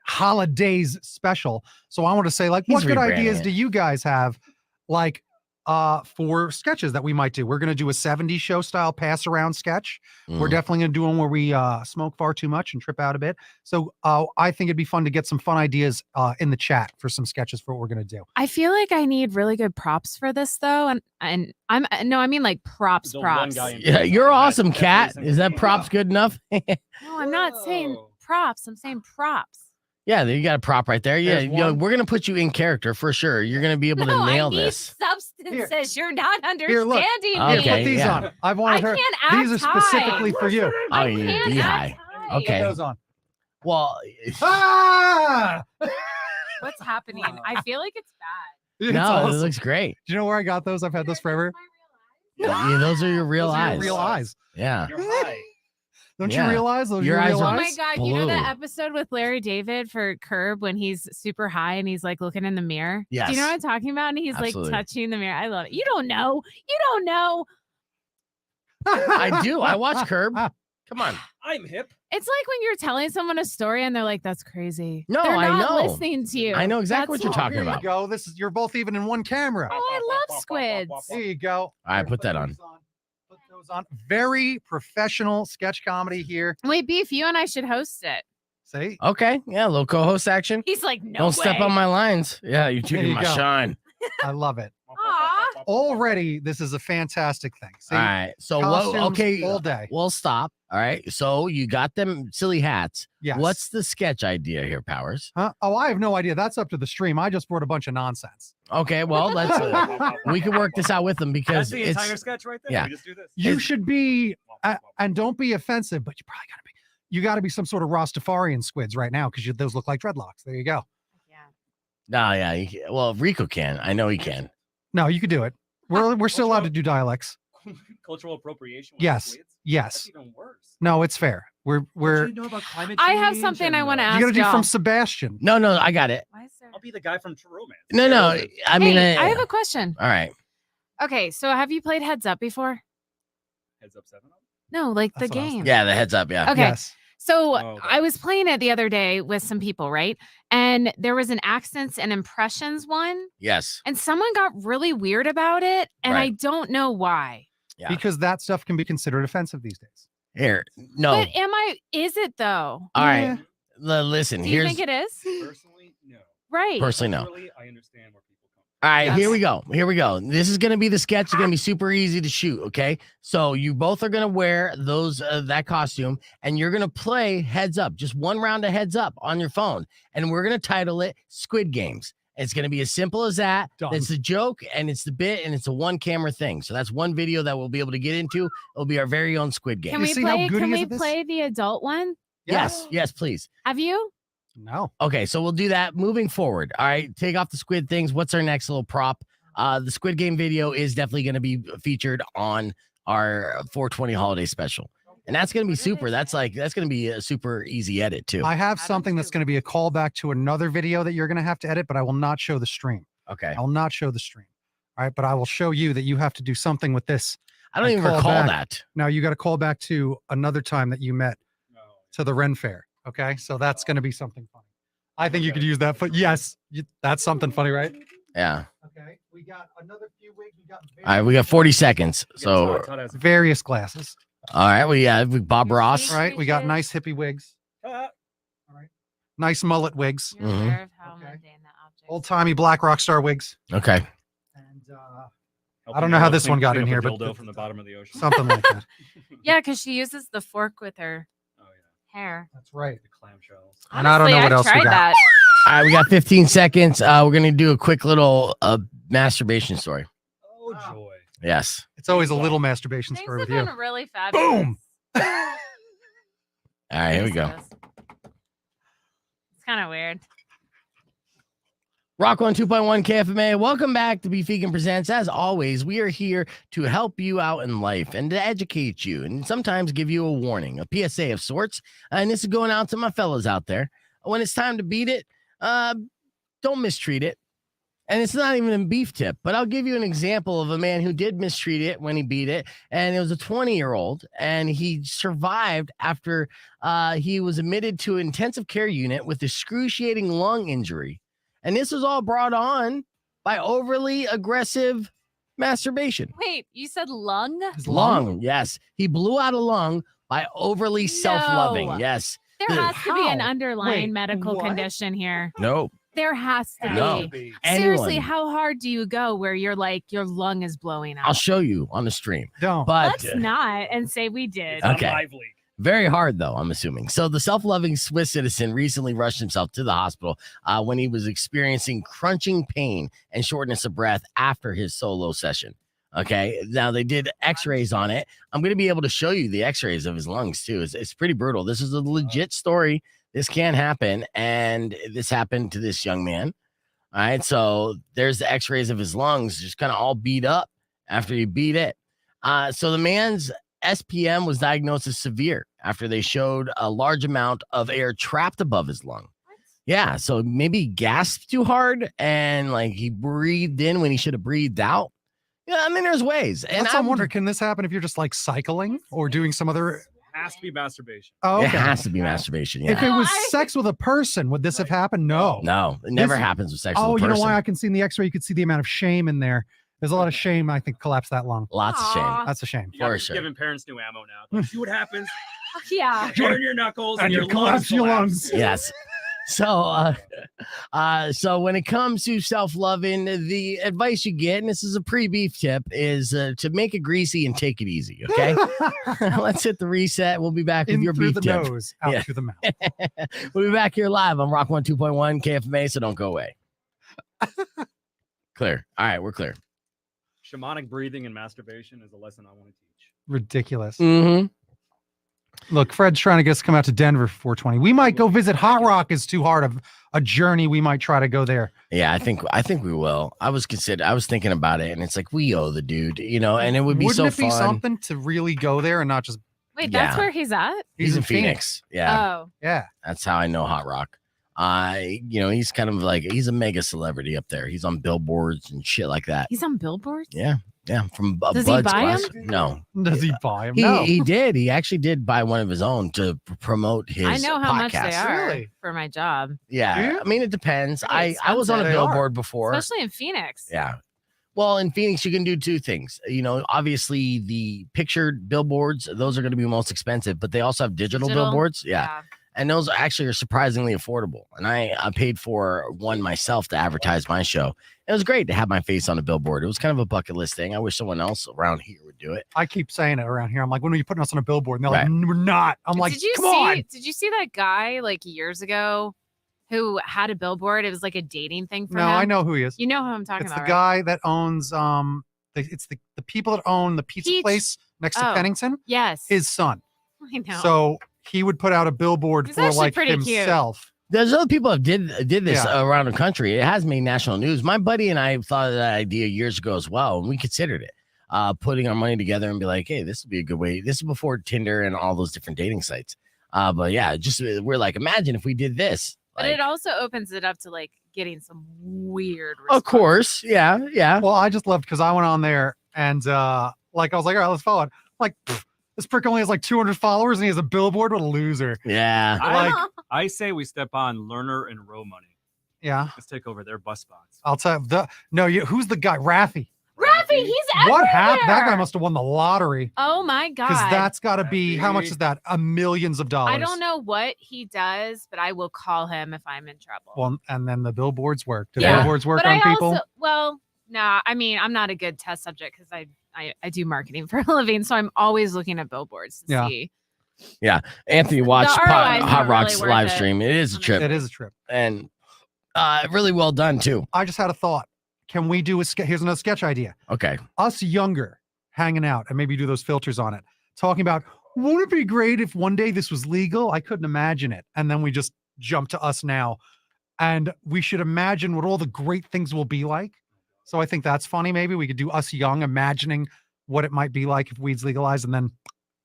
Speaker 4: holidays special. So I want to say, like,
Speaker 3: He's
Speaker 4: what good
Speaker 3: rebranding
Speaker 4: ideas
Speaker 3: it.
Speaker 4: do you guys have? Like for sketches that we might do. We're gonna do a 70s show style pass around sketch. We're
Speaker 3: Mm.
Speaker 4: definitely gonna do one where we smoke far too much and trip out a bit. So I think it'd be fun to get some fun ideas in the chat for some sketches for what we're gonna do.
Speaker 6: I feel like I need really good props for this though, and I mean like props.
Speaker 7: The one
Speaker 6: Props.
Speaker 7: guy in
Speaker 3: Yeah,
Speaker 7: prison,
Speaker 3: you're
Speaker 7: that's
Speaker 3: awesome,
Speaker 7: definitely
Speaker 3: Kat.
Speaker 7: something
Speaker 3: Is that
Speaker 7: to
Speaker 3: props
Speaker 7: think
Speaker 3: good enough?
Speaker 6: No, I'm not saying
Speaker 7: Whoa.
Speaker 6: props. I'm saying props.
Speaker 3: Yeah, you got a prop right there. Yeah,
Speaker 4: There's one.
Speaker 3: we're gonna put you in character for sure. You're gonna be able
Speaker 6: No,
Speaker 3: to nail
Speaker 6: I need
Speaker 3: this.
Speaker 6: substances. You're not
Speaker 4: Here, look.
Speaker 6: understanding
Speaker 4: Here,
Speaker 6: me.
Speaker 3: Okay,
Speaker 4: put these
Speaker 3: yeah.
Speaker 4: on. I wanted her.
Speaker 6: can't act
Speaker 4: These are specifically
Speaker 6: high.
Speaker 4: for you.
Speaker 3: Oh,
Speaker 6: I
Speaker 3: you
Speaker 6: can't
Speaker 3: be
Speaker 6: act
Speaker 3: high.
Speaker 6: high.
Speaker 3: Okay.
Speaker 4: Put those on.
Speaker 3: Well,
Speaker 4: Ah!
Speaker 6: What's happening? I feel like it's bad.
Speaker 4: It's
Speaker 3: no,
Speaker 4: awesome.
Speaker 3: it looks great.
Speaker 4: Do you know where I got those? I've had those forever.
Speaker 3: Yeah, those are your real
Speaker 4: Those are your
Speaker 3: eyes.
Speaker 4: real eyes.
Speaker 3: Yeah.
Speaker 7: You're high.
Speaker 4: Don't
Speaker 3: Yeah.
Speaker 4: you realize those are
Speaker 3: Your
Speaker 4: your
Speaker 3: eyes
Speaker 4: real
Speaker 3: are
Speaker 6: Oh my
Speaker 4: eyes?
Speaker 6: god, you know that
Speaker 3: blue.
Speaker 6: episode with Larry David for Curb when he's super high and he's like looking in the mirror? Do
Speaker 3: Yes.
Speaker 6: you know what I'm talking about? And he's
Speaker 3: Absolutely.
Speaker 6: like touching the mirror. I love it. You don't know. You don't know.
Speaker 3: I do. I watch Curb. Come on.
Speaker 7: I'm hip.
Speaker 6: It's like when you're telling someone a story and they're like, that's crazy.
Speaker 3: No,
Speaker 6: they're
Speaker 3: I
Speaker 6: not
Speaker 3: know.
Speaker 6: listening to you.
Speaker 3: I know exactly what you're
Speaker 6: That's all.
Speaker 3: talking
Speaker 4: Here you
Speaker 3: about.
Speaker 4: go. You're both even in one camera.
Speaker 6: Oh, I love squids.
Speaker 4: Here you go.
Speaker 3: All right,
Speaker 4: Here,
Speaker 3: put that on.
Speaker 4: these Put those on. Very professional sketch comedy here.
Speaker 6: Wait, Beef, you and I should host it.
Speaker 4: See?
Speaker 3: Okay. Yeah, a little co-host action.
Speaker 6: He's like, no
Speaker 3: Don't step
Speaker 6: way.
Speaker 3: on my lines. Yeah, you're taking
Speaker 4: you
Speaker 3: my
Speaker 4: go.
Speaker 3: shine.
Speaker 4: I love it.
Speaker 6: Aw.
Speaker 4: Already, this is a fantastic thing. See?
Speaker 3: All right. So
Speaker 4: Costumes
Speaker 3: okay.
Speaker 4: all day.
Speaker 3: We'll stop. All right. So you got them silly hats.
Speaker 4: Yes.
Speaker 3: What's the sketch idea here, Powers?
Speaker 4: Huh? Oh, I have no idea. That's up to the stream. I just brought a bunch of nonsense.
Speaker 3: Okay. Well, let's we can work this out with them because
Speaker 7: That's the
Speaker 3: it's
Speaker 7: entire sketch right there.
Speaker 3: yeah.
Speaker 7: We just do this.
Speaker 4: You should be, and don't be offensive, but you probably got to be. You got to be some sort of Rastafarian squids right now because those look like dreadlocks. There you go.
Speaker 6: Yeah.
Speaker 3: no, yeah. Well, Rico can. I know he can.
Speaker 4: No, you could do it. We're still allowed to do dialects.
Speaker 7: Cultural appropriation. With
Speaker 4: Yes.
Speaker 7: squids?
Speaker 4: Yes.
Speaker 7: That's even worse.
Speaker 4: No, it's fair.
Speaker 7: What
Speaker 4: We're
Speaker 7: do you know about climate
Speaker 6: I have
Speaker 7: change
Speaker 6: something I
Speaker 7: and,
Speaker 6: wanna
Speaker 4: you
Speaker 6: ask
Speaker 4: got to do
Speaker 6: y'all.
Speaker 4: from Sebastian.
Speaker 3: No, I got it.
Speaker 6: Why is there?
Speaker 7: I'll be the guy from True Romance.
Speaker 3: No. I mean,
Speaker 6: Hey, I have a question.
Speaker 3: all right.
Speaker 6: Okay, so have you played Heads Up before?
Speaker 7: Heads up 7 up.
Speaker 6: No, like
Speaker 4: That's
Speaker 6: the
Speaker 4: what I was
Speaker 6: game.
Speaker 3: Yeah, the heads up. Yeah.
Speaker 6: Okay.
Speaker 4: Yes.
Speaker 6: So
Speaker 7: Oh, okay.
Speaker 6: I was playing it the other day with some people, right? And there was an accents and impressions one,
Speaker 3: Yes.
Speaker 6: and someone got really weird about it, and I
Speaker 3: Right.
Speaker 6: don't know why.
Speaker 3: Yeah.
Speaker 4: Because that stuff can be considered offensive these days.
Speaker 3: Here. No.
Speaker 6: But is it though?
Speaker 3: All right.
Speaker 4: Yeah.
Speaker 3: Listen.
Speaker 6: Do you
Speaker 3: Here's
Speaker 6: think it is?
Speaker 7: Personally, no.
Speaker 6: Right.
Speaker 3: personally no.
Speaker 7: Culturally, I understand where people come
Speaker 3: All right,
Speaker 4: Yes.
Speaker 3: here we go. Here we go. This is going to be the sketch. It's going to be super easy to shoot. Okay. So you both are going to wear those, that costume, and you're going to play Heads Up, just one round of Heads Up on your phone. And we're going to title it Squid Games. It's going to be as simple as that.
Speaker 4: Done.
Speaker 3: It's the joke and it's the bit and it's a one camera thing. So that's one video that we'll be able to get into. It'll be our very own Squid Game.
Speaker 6: Can
Speaker 4: You
Speaker 6: we
Speaker 4: see how
Speaker 6: play?
Speaker 4: good
Speaker 6: Can
Speaker 4: he is
Speaker 6: we
Speaker 4: at this?
Speaker 6: play the adult one?
Speaker 3: Yes, please.
Speaker 6: Have you?
Speaker 4: No.
Speaker 3: Okay, so we'll do that moving forward. All right, take off the squid things. What's our next little prop? The Squid Game video is definitely going to be featured on our 420 holiday special. And that's going to be
Speaker 6: What did
Speaker 3: super.
Speaker 6: they
Speaker 3: That's
Speaker 6: say?
Speaker 3: going to be a super easy edit too.
Speaker 4: I have
Speaker 6: Adam
Speaker 4: something that's
Speaker 6: too.
Speaker 4: going to be a callback to another video that you're going to have to edit, but I will not show the stream.
Speaker 3: Okay.
Speaker 4: I will not show the stream. All right. But I will show you that you have to do something with this.
Speaker 3: I don't
Speaker 4: I
Speaker 3: even
Speaker 4: call
Speaker 3: recall
Speaker 4: back.
Speaker 3: that.
Speaker 4: Now you got to call back to another time that you met
Speaker 7: No.
Speaker 4: to the Ren Fair. Okay. So that's going to be something funny. I think you could use that. Yes. That's something funny, right?
Speaker 3: Yeah.
Speaker 4: Okay. We got another few wigs. We got
Speaker 3: All right, we got 40 seconds. So,
Speaker 7: Todd has a-
Speaker 4: various glasses.
Speaker 3: all right, we have Bob Ross.
Speaker 4: All right. We got
Speaker 6: Appreciate it.
Speaker 4: nice hippie wigs.
Speaker 7: Ah,
Speaker 4: Nice mullet wigs.
Speaker 6: You're
Speaker 3: Mhm.
Speaker 6: aware of how
Speaker 4: Okay.
Speaker 6: mundane that object is.
Speaker 4: Old timey black rock star wigs.
Speaker 3: Okay.
Speaker 4: And
Speaker 7: helping
Speaker 4: don't know how
Speaker 7: your
Speaker 4: this
Speaker 7: clean-
Speaker 4: one got
Speaker 7: clean
Speaker 4: in
Speaker 7: up a
Speaker 4: here, but
Speaker 7: dildo from the bottom of the ocean.
Speaker 4: something like that.
Speaker 6: Yeah, because she uses the fork with her
Speaker 7: Oh yeah,
Speaker 6: hair.
Speaker 4: That's right.
Speaker 7: the clamshells.
Speaker 4: And I don't know
Speaker 6: Honestly,
Speaker 4: what
Speaker 6: I've
Speaker 4: else we
Speaker 6: tried
Speaker 4: got.
Speaker 6: that.
Speaker 3: All right, we got 15 seconds. We're going to do a quick little masturbation story.
Speaker 7: Oh joy.
Speaker 3: Yes.
Speaker 4: It's always a little masturbation
Speaker 6: Things
Speaker 4: story
Speaker 6: have
Speaker 4: with you.
Speaker 6: been really fabulous.
Speaker 4: Boom.
Speaker 3: All right, here we go.
Speaker 6: It's kind of weird.
Speaker 3: Rock on 2.1 KFMA. Welcome back to Beef Vegan Presents. As always, we are here to help you out in life and to educate you and sometimes give you a warning, a PSA of sorts. And this is going out to my fellas out there. When it's time to beat it, don't mistreat it. And it's not even a beef tip, but I'll give you an example of a man who did mistreat it when he beat it. And it was a 20-year-old, and he survived after he was admitted to an intensive care unit with excruciating lung injury. And this was all brought on by overly aggressive masturbation.
Speaker 6: Wait, you said lung?
Speaker 4: His
Speaker 3: Lung, yes. He blew out a lung by overly self-loving.
Speaker 6: No.
Speaker 3: Yes.
Speaker 6: There has to be an
Speaker 4: How?
Speaker 6: underlying
Speaker 4: Wait,
Speaker 6: medical
Speaker 4: what?
Speaker 6: condition here.
Speaker 3: No.
Speaker 6: There has to
Speaker 3: No.
Speaker 6: be.
Speaker 3: Anyone.
Speaker 6: Seriously, how hard do you go where you're like your lung is blowing out?
Speaker 3: I'll show you on the stream.
Speaker 4: Don't.
Speaker 3: But
Speaker 6: Let's not and say we did.
Speaker 3: Okay.
Speaker 7: Lively.
Speaker 3: very hard, though, I'm assuming. So the self-loving Swiss citizen recently rushed himself to the hospital when he was experiencing crunching pain and shortness of breath after his solo session. Okay, now they did x-rays on it. I'm going to be able to show you the x-rays of his lungs, too. It's pretty brutal. This is a legit story. This can happen, and this happened to this young man. All right, so there's the x-rays of his lungs, just kind of all beat up after he beat it. So the man's SPM was diagnosed as severe after they showed a large amount of air trapped above his lung. Yeah, so maybe he gasped too hard and like he breathed in when he should have breathed out. Yeah, I mean, there's ways. And
Speaker 4: I'm wondering, can this happen if you're just like cycling or doing some other?
Speaker 5: Has to be masturbation.
Speaker 4: Oh,
Speaker 3: It
Speaker 4: okay.
Speaker 3: has to be masturbation.
Speaker 4: If
Speaker 3: Yeah.
Speaker 4: it was sex with a person, would this have happened? No.
Speaker 3: No, it never
Speaker 4: This-
Speaker 3: happens with sex
Speaker 4: Oh,
Speaker 3: with a
Speaker 4: you know
Speaker 3: person.
Speaker 4: why I can see in the X-ray? You could see the amount of shame in there. There's a lot of shame. I think collapsed that lung.
Speaker 3: Lots of shame.
Speaker 6: Aw.
Speaker 4: That's a shame.
Speaker 5: You got
Speaker 3: For
Speaker 5: to
Speaker 3: sure.
Speaker 5: giving parents new ammo now. Like, see what happens.
Speaker 6: Yeah.
Speaker 5: Turn your knuckles and
Speaker 4: And
Speaker 5: your
Speaker 4: you collapse your lungs.
Speaker 3: Yes. So, so when it comes to self-loving, the advice you get, and this is a pre-beef tip, is to make it greasy and take it easy. Okay. Let's hit the reset. We'll be back with
Speaker 4: In
Speaker 3: your
Speaker 4: through
Speaker 3: beef
Speaker 4: the
Speaker 3: tip.
Speaker 4: nose, out
Speaker 3: Yeah.
Speaker 4: through the mouth.
Speaker 3: We'll be back here live on Rock 102.1 KFMA, so don't go away. Clear. All right, we're clear.
Speaker 5: Shamanic breathing and masturbation is a lesson I want to teach.
Speaker 4: Ridiculous.
Speaker 3: Mm-hmm.
Speaker 4: Look, Fred's trying to get us to come out to Denver for 420. We might go visit Hot Rock. Is too hard of a journey. We might try to go there.
Speaker 3: Yeah, I think we will. I was thinking about it, and it's like we owe the dude, and it would be
Speaker 4: Wouldn't
Speaker 3: so
Speaker 4: it be
Speaker 3: fun.
Speaker 4: something to really go there and not just?
Speaker 6: Wait, that's
Speaker 3: Yeah.
Speaker 6: where he's at?
Speaker 3: He's in Phoenix. Yeah.
Speaker 6: Oh.
Speaker 4: Yeah.
Speaker 3: That's how I know Hot Rock. He's kind of like he's a mega celebrity up there. He's on billboards and shit like that.
Speaker 6: He's on billboards?
Speaker 3: Yeah, from
Speaker 6: Does he
Speaker 3: Bud's
Speaker 6: buy
Speaker 3: class.
Speaker 6: 'em?
Speaker 3: No,
Speaker 4: Does he buy him?
Speaker 3: he
Speaker 4: No.
Speaker 3: he did. He actually did buy one of his own to promote his.
Speaker 6: I know how
Speaker 3: podcast.
Speaker 6: much they are
Speaker 4: Really?
Speaker 6: for my job,
Speaker 3: Yeah,
Speaker 4: Do you?
Speaker 3: I mean it depends.
Speaker 6: Pretty
Speaker 3: I was on a
Speaker 4: expensive. They are.
Speaker 3: billboard before.
Speaker 6: especially in Phoenix.
Speaker 3: Yeah. Well, in Phoenix, you can do two things. Obviously the pictured billboards, those are going to be most expensive, but they also have digital billboards. Yeah. And those actually are surprisingly affordable. And I paid for one myself to advertise my show. It was great to have my face on a billboard. It was kind of a bucket list thing. I wish someone else around here would do it.
Speaker 4: I keep saying it around here. I'm like, when are you putting us on a billboard? And they're
Speaker 3: Right.
Speaker 4: like, we're not. I'm like,
Speaker 6: did you
Speaker 4: come
Speaker 6: see?
Speaker 4: on.
Speaker 6: Did you see that guy like years ago who had a billboard? It was like a dating thing for
Speaker 4: No,
Speaker 6: him.
Speaker 4: I know who he is.
Speaker 6: You know who I'm talking
Speaker 4: It's
Speaker 6: about,
Speaker 4: the
Speaker 6: right?
Speaker 4: guy that owns it's the people that own the pizza
Speaker 6: Peach.
Speaker 4: place next to
Speaker 6: Oh.
Speaker 4: Pennington.
Speaker 6: Yes.
Speaker 4: His son.
Speaker 6: I know.
Speaker 4: So he would put out a billboard
Speaker 6: He's
Speaker 4: for
Speaker 6: actually
Speaker 4: like
Speaker 6: pretty cute.
Speaker 4: himself.
Speaker 3: There's other people that did this
Speaker 4: Yeah.
Speaker 3: around the country. It has made national news. My buddy and I thought of that idea years ago as well, and we considered it. Putting our money together and be like, hey, this would be a good way. This is before Tinder and all those different dating sites. But yeah, just we're like, imagine if we did this.
Speaker 6: but
Speaker 3: Like,
Speaker 6: it also opens it up to like getting some weird.
Speaker 3: of course, yeah.
Speaker 4: Well, I just loved because I went on there and like I was like, all right, let's follow it. Like this prick only has like 200 followers and he has a billboard. What a loser.
Speaker 3: Yeah.
Speaker 5: I,
Speaker 4: Like-
Speaker 5: I say we step on Lerner and Row Money.
Speaker 4: Yeah.
Speaker 5: Let's take over their bus spots.
Speaker 4: I'll tell you, who's the guy? Raffy.
Speaker 6: Raffy, he's
Speaker 4: What happened? That guy
Speaker 6: everywhere!
Speaker 4: must have won the lottery.
Speaker 6: Oh my god!
Speaker 4: Because that's got to be, how much
Speaker 5: Raffy.
Speaker 4: is that? Millions of dollars.
Speaker 6: I don't know what he does, but I will call him if I'm in trouble.
Speaker 4: Well, and then the billboards work. Do
Speaker 6: Yeah.
Speaker 4: billboards work
Speaker 6: but
Speaker 4: on
Speaker 6: I
Speaker 4: people?
Speaker 6: also, well, no, I mean, I'm not a good test subject because I do marketing for a living, so I'm always looking at billboards to
Speaker 4: Yeah.
Speaker 6: see.
Speaker 3: Anthony watched
Speaker 6: The ROI is not
Speaker 3: Hot Rock's
Speaker 6: really worth
Speaker 3: live
Speaker 6: it.
Speaker 3: stream. It is a trip.
Speaker 4: It is a trip.
Speaker 3: And really well done too.
Speaker 4: I just had a thought. Can we do here's another sketch idea.
Speaker 3: Okay.
Speaker 4: Us younger hanging out and maybe do those filters on it, talking about, won't it be great if one day this was legal? I couldn't imagine it. And then we just jump to us now and we should imagine what all the great things will be like. So I think that's funny. Maybe we could do us young, imagining what it might be like if weed's legalized, and then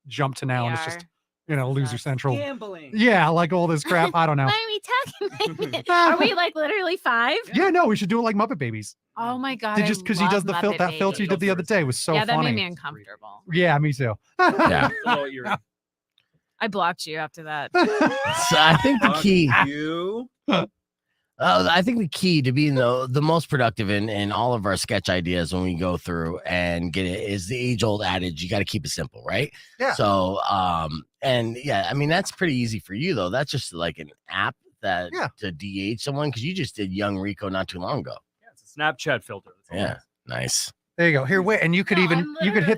Speaker 4: jump to now, and it's just loser central.
Speaker 8: Gambling.
Speaker 4: Yeah, like all this crap. I don't know.
Speaker 6: Why are we talking like this? Are we like literally 5?
Speaker 4: Yeah, no, we should do it like Muppet Babies.
Speaker 6: Oh my god!
Speaker 4: Just because he does the filter, that filter you did the other day was so
Speaker 6: yeah, that
Speaker 4: funny.
Speaker 6: made me uncomfortable.
Speaker 4: Yeah, me too.
Speaker 3: Yeah.
Speaker 6: I blocked you after that.
Speaker 3: So I think the key. I think the key to being the most productive in all of our sketch ideas when we go through and get it is the age-old adage: you got to keep it simple, right?
Speaker 4: Yeah.
Speaker 3: So, and yeah, I mean that's pretty easy for you though. That's just like an app that to de-age someone because you just did young Rico not too long ago.
Speaker 5: Yeah, it's a Snapchat filter.
Speaker 3: Yeah, nice.
Speaker 4: There you go. Here, wait, and you could hit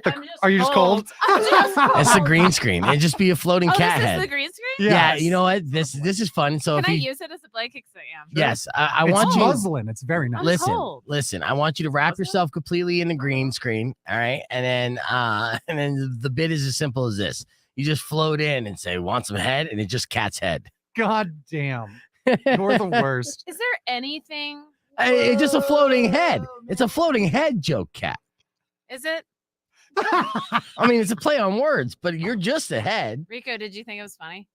Speaker 4: the. Are you just
Speaker 6: cold?
Speaker 4: cold?
Speaker 6: I'm just cold.
Speaker 3: It's the green screen. It'd just be a floating cat
Speaker 6: this
Speaker 3: head.
Speaker 6: is the green screen?
Speaker 3: Yeah, you know what? This is fun. So
Speaker 6: Can
Speaker 3: if
Speaker 6: I
Speaker 3: you
Speaker 6: use it as a blanket? Because I am.
Speaker 3: yes, I
Speaker 4: It's
Speaker 3: want you.
Speaker 4: muslin. It's very nice.
Speaker 3: Listen. I want you to wrap yourself completely in the green screen. All right, and then the bit is as simple as this: you just float in and say, "Want some head?" and it's just cat's head.
Speaker 4: God damn, you're the worst.
Speaker 6: Is there anything?
Speaker 3: It's just a floating head. It's a floating head joke, Cat.
Speaker 6: Is it?
Speaker 3: I mean, it's a play on words, but you're just a head.
Speaker 6: Rico, did you think it was funny?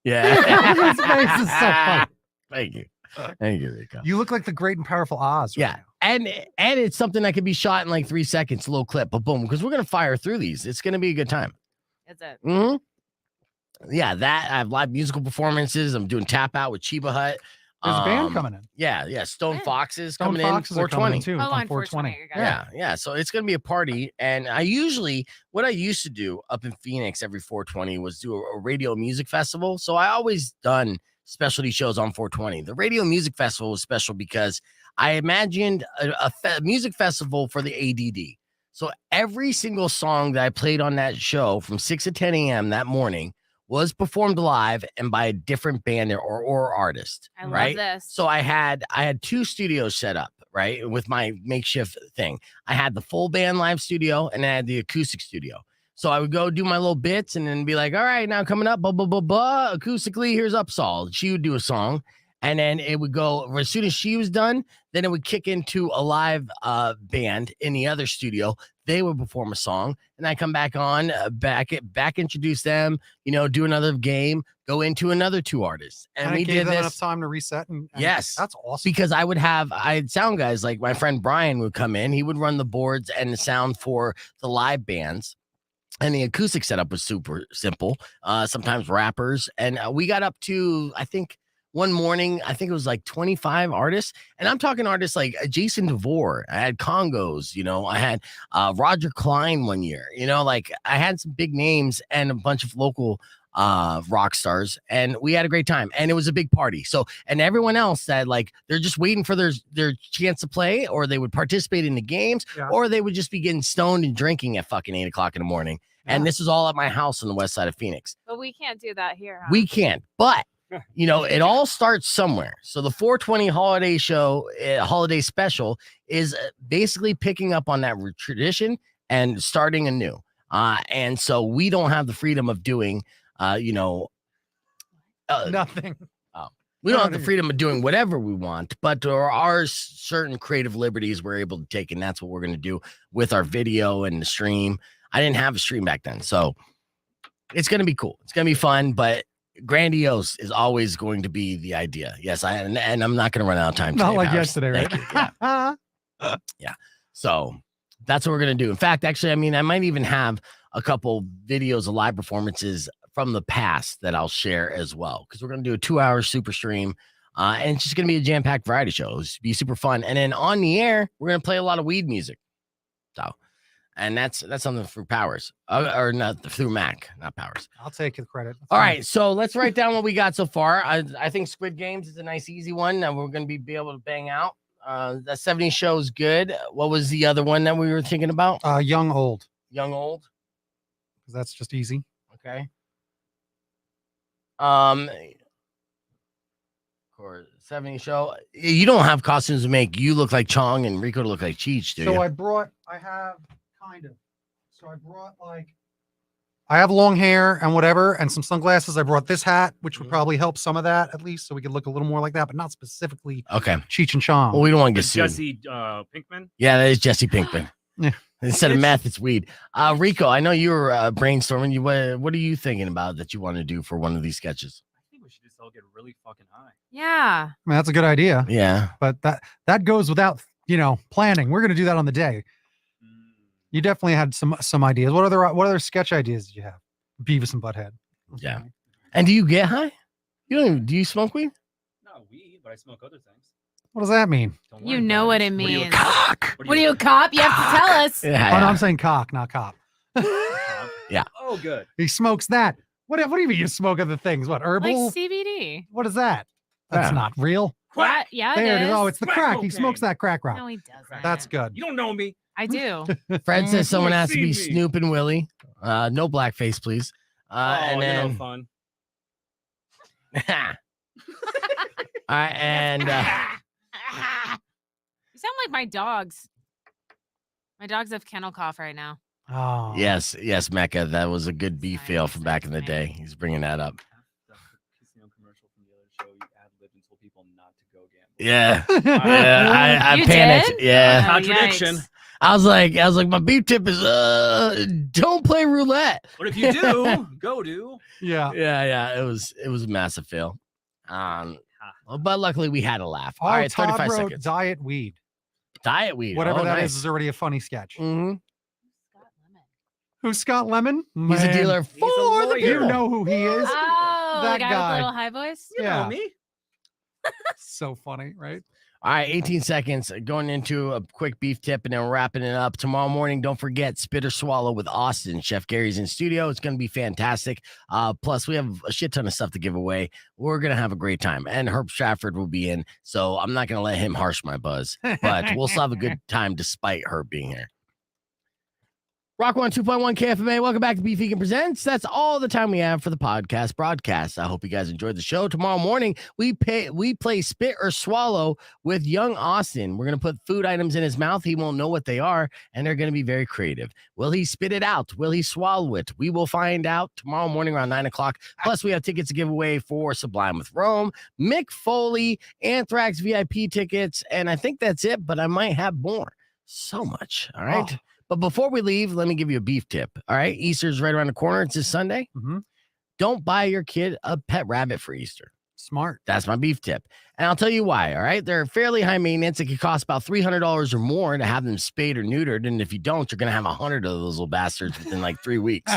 Speaker 3: Yeah.
Speaker 4: His face is so funny.
Speaker 3: Thank you, Rico.
Speaker 4: You look like the great and powerful Oz.
Speaker 3: Yeah. And it's something that can be shot in like 3 seconds, a little clip, but boom, because we're gonna fire through these. It's gonna be a good time.
Speaker 6: Is it?
Speaker 3: Mm-hmm. Yeah, that I have live musical performances. I'm doing tap out with Chiba Hut.
Speaker 4: There's a band coming in.
Speaker 3: Yeah. Stone Foxes
Speaker 4: Stone
Speaker 3: coming
Speaker 4: Foxes
Speaker 3: in.
Speaker 4: are coming
Speaker 3: 420
Speaker 4: in too.
Speaker 6: Oh,
Speaker 4: on
Speaker 6: on
Speaker 4: 420.
Speaker 3: Yeah. So it's gonna be a party. And what I used to do up in Phoenix every 420 was do a radio music festival. So I always done specialty shows on 420. The radio music festival was special because I imagined a music festival for the ADD. So every single song that I played on that show from 6 to 10 a.m. that morning was performed live and by a different band or artist.
Speaker 6: I love
Speaker 3: right?
Speaker 6: this.
Speaker 3: So I had 2 studios set up, right, with my makeshift thing. I had the full band live studio and I had the acoustic studio. So I would go do my little bits and then be like, all right, now coming up, blah, blah, blah, blah. Acoustically, here's Upsall. She would do a song. And then it would go, as soon as she was done, then it would kick into a live band in the other studio. They would perform a song, and I come back on, back introduce them, do another game, go into another 2 artists. And we
Speaker 4: gave
Speaker 3: did
Speaker 4: them
Speaker 3: this.
Speaker 4: enough time to reset. And
Speaker 3: Yes.
Speaker 4: that's awesome.
Speaker 3: Because I had sound guys, like my friend Brian would come in. He would run the boards and the sound for the live bands. And the acoustic setup was super simple, sometimes rappers. And we got up to, I think, one morning, I think it was like 25 artists. And I'm talking artists like Jason DeVore. I had Congos, I had Roger Klein one year, I had some big names and a bunch of local rock stars. And we had a great time. And it was a big party. So, and everyone else that they're just waiting for their chance to play, or they would participate in the games, or they would just be getting stoned and drinking at fucking 8 o'clock in the morning. Yeah. And this is all at my house on the west side of Phoenix.
Speaker 6: But we can't do that here. Huh?
Speaker 3: We can't. But it all starts somewhere. So the 420 holiday show, holiday special, is basically picking up on that tradition and starting anew. And so we don't have the freedom of doing,
Speaker 4: nothing.
Speaker 3: We don't have the freedom of doing whatever we want, but there are certain creative liberties we're able to take, and that's what we're going to do with our video and the stream. I didn't have a stream back then, so it's going to be cool. It's going to be fun, but grandiose is always going to be the idea. Yes, and I'm not going to run out of time.
Speaker 4: Not
Speaker 3: today,
Speaker 4: like
Speaker 3: Powers.
Speaker 4: yesterday, right?
Speaker 3: Yeah. So that's what we're going to do. In fact, actually, I might even have a couple videos of live performances from the past that I'll share as well, because we're going to do a 2-hour super stream. And it's just going to be a jam-packed variety show. It's be super fun. And then on the air, we're going to play a lot of weed music. So, and that's something through Powers, or not through Mac, not Powers.
Speaker 4: I'll take the credit.
Speaker 3: All right, so let's write down what we got so far. I think Squid Games is a nice, easy one that we're going to be able to bang out. That 70 show is good. What was the other one that we were thinking about?
Speaker 4: Young Old.
Speaker 3: Young Old.
Speaker 4: Because that's just easy.
Speaker 3: Okay. For 70 show, you don't have costumes to make. You look like Chong and Rico to look like Cheech, do you?
Speaker 4: So I I have long hair and whatever, and some sunglasses. I brought this hat, which would probably help some of that at least, so we could look a little more like that, but not specifically
Speaker 3: Okay.
Speaker 4: Cheech and Chong.
Speaker 3: Well, we don't want to get sued.
Speaker 7: Jesse Pinkman.
Speaker 3: Yeah, that is Jesse Pinkman.
Speaker 4: Yeah.
Speaker 3: Instead of meth, it's weed. Rico, I know you were brainstorming. What are you thinking about that you want to do for one of these sketches?
Speaker 7: I think we should just all get really fucking high.
Speaker 6: Yeah.
Speaker 4: I mean, that's a good idea,
Speaker 3: Yeah.
Speaker 4: but that goes without planning. We're gonna do that on the day. You definitely had some ideas. What other sketch ideas did you have? Beavis and Butthead.
Speaker 3: Yeah. And do you get high? Do you smoke weed?
Speaker 7: Not weed, but I smoke other things.
Speaker 4: What does that mean?
Speaker 7: Don't
Speaker 6: You
Speaker 7: worry
Speaker 6: know
Speaker 7: about
Speaker 6: what
Speaker 7: it.
Speaker 6: it means.
Speaker 3: Cock.
Speaker 6: What are you, a cop? You have to tell us.
Speaker 3: Yeah.
Speaker 4: Oh no, I'm saying cock, not cop.
Speaker 3: Yeah.
Speaker 7: Oh, good.
Speaker 4: He smokes that. What do you mean you smoke other things? What, herbal?
Speaker 6: Like CBD.
Speaker 4: What is that? That's
Speaker 3: Yeah.
Speaker 4: not real.
Speaker 6: What? Yeah,
Speaker 4: There it is.
Speaker 6: is.
Speaker 4: Oh, it's the
Speaker 7: Crack
Speaker 4: crack. He
Speaker 7: cocaine.
Speaker 4: smokes that crack rock.
Speaker 6: No, he doesn't.
Speaker 4: That's good.
Speaker 7: You don't know me.
Speaker 6: I do.
Speaker 3: Fred says someone has to be
Speaker 7: See me.
Speaker 3: Snoop and Willie. No blackface, please. And
Speaker 7: you're no
Speaker 3: then
Speaker 7: fun.
Speaker 3: all right, and
Speaker 6: You sound like my dogs. My dogs have kennel cough right now.
Speaker 4: Oh.
Speaker 3: yes, Mecca. That was a good beef fail from back in the day. He's bringing that up.
Speaker 7: The casino commercial from the other show, you ad-libbed and told people not to go gamble.
Speaker 3: Yeah, yeah. I
Speaker 6: You
Speaker 3: panicked.
Speaker 6: did?
Speaker 3: Yeah,
Speaker 6: Oh,
Speaker 7: Contradiction.
Speaker 6: yikes.
Speaker 3: I was like, my beef tip is don't play roulette.
Speaker 7: But if you do, go do.
Speaker 4: Yeah.
Speaker 3: Yeah. It was a massive fail. But luckily we had a laugh.
Speaker 4: Oh,
Speaker 3: All right,
Speaker 4: Todd
Speaker 3: 35
Speaker 4: wrote
Speaker 3: seconds.
Speaker 4: Diet weed.
Speaker 3: Diet weed.
Speaker 4: Whatever
Speaker 3: oh,
Speaker 4: that
Speaker 3: nice.
Speaker 4: is already a funny sketch.
Speaker 3: Mm-hmm.
Speaker 4: Who's Scott Lemon?
Speaker 3: He's a
Speaker 4: Man,
Speaker 3: dealer for the
Speaker 7: lawyer.
Speaker 4: You
Speaker 3: people.
Speaker 4: know who he is.
Speaker 6: Oh,
Speaker 4: That
Speaker 6: the guy
Speaker 4: guy.
Speaker 6: with the little high voice?
Speaker 7: You
Speaker 4: Yeah.
Speaker 7: know me.
Speaker 4: So funny, right?
Speaker 3: All right, 18 seconds. Going into a quick beef tip and then wrapping it up. Tomorrow morning, don't forget Spit or Swallow with Austin. Chef Gary's in studio. It's going to be fantastic. Plus, we have a shit ton of stuff to give away. We're going to have a great time. And Herb Stratford will be in, so I'm not going to let him harsh my buzz. But we'll still have a good time despite Herb being here. Rock 102.1 KFMA. Welcome back to Beef Vegan Presents. That's all the time we have for the podcast broadcast. I hope you guys enjoyed the show. Tomorrow morning, we play Spit or Swallow with young Austin. We're going to put food items in his mouth. He won't know what they are, and they're going to be very creative. Will he spit it out? Will he swallow it? We will find out tomorrow morning around 9 o'clock. Plus, we have tickets to give away for Sublime with Rome, Mick Foley, Anthrax VIP tickets, and I think that's it, but I might have more. So much. All right.
Speaker 4: Oh.
Speaker 3: But before we leave, let me give you a beef tip. All right. Easter's right around the corner. It's this Sunday.
Speaker 4: Mm-hmm.
Speaker 3: Don't buy your kid a pet rabbit for Easter.
Speaker 4: Smart.
Speaker 3: That's my beef tip. And I'll tell you why. All right. They're fairly high maintenance. It could cost about $300 or more to have them spayed or neutered. And if you don't, you're going to have 100 of those little bastards within like 3 weeks.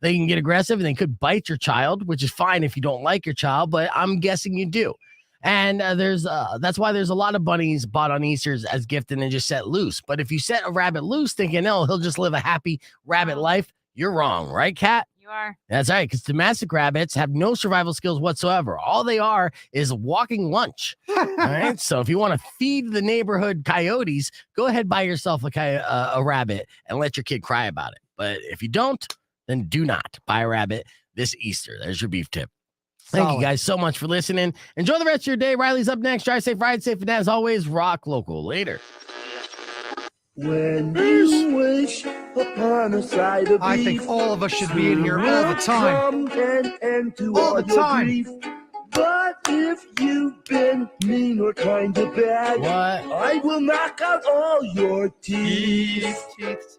Speaker 3: They can get aggressive and they could bite your child, which is fine if you don't like your child, but I'm guessing you do. And that's why there's a lot of bunnies bought on Easter's as gift and then just set loose. But if you set a rabbit loose thinking, oh, he'll just live a happy rabbit life, you're wrong, right, Kat?
Speaker 6: You are.
Speaker 3: That's right, because domestic rabbits have no survival skills whatsoever. All they are is walking lunch. All right, so if you want to feed the neighborhood coyotes, go ahead, buy yourself a rabbit and let your kid cry about it. But if you don't, then do not buy a rabbit this Easter. There's your beef tip. Thank you guys so much for listening. Enjoy the rest of your day. Riley's up next. Drive safe, ride safe, and as always, rock local. Later.
Speaker 8: When you wish upon a side of beef,
Speaker 4: I think all of us should be in here all the time.
Speaker 8: come and end to
Speaker 4: All the
Speaker 8: your
Speaker 4: time.
Speaker 8: grief. But if you've been mean or kind of bad,
Speaker 3: What?
Speaker 8: I will knock out all your teeth.
Speaker 4: Teeth.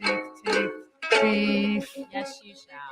Speaker 6: Yes, you shall.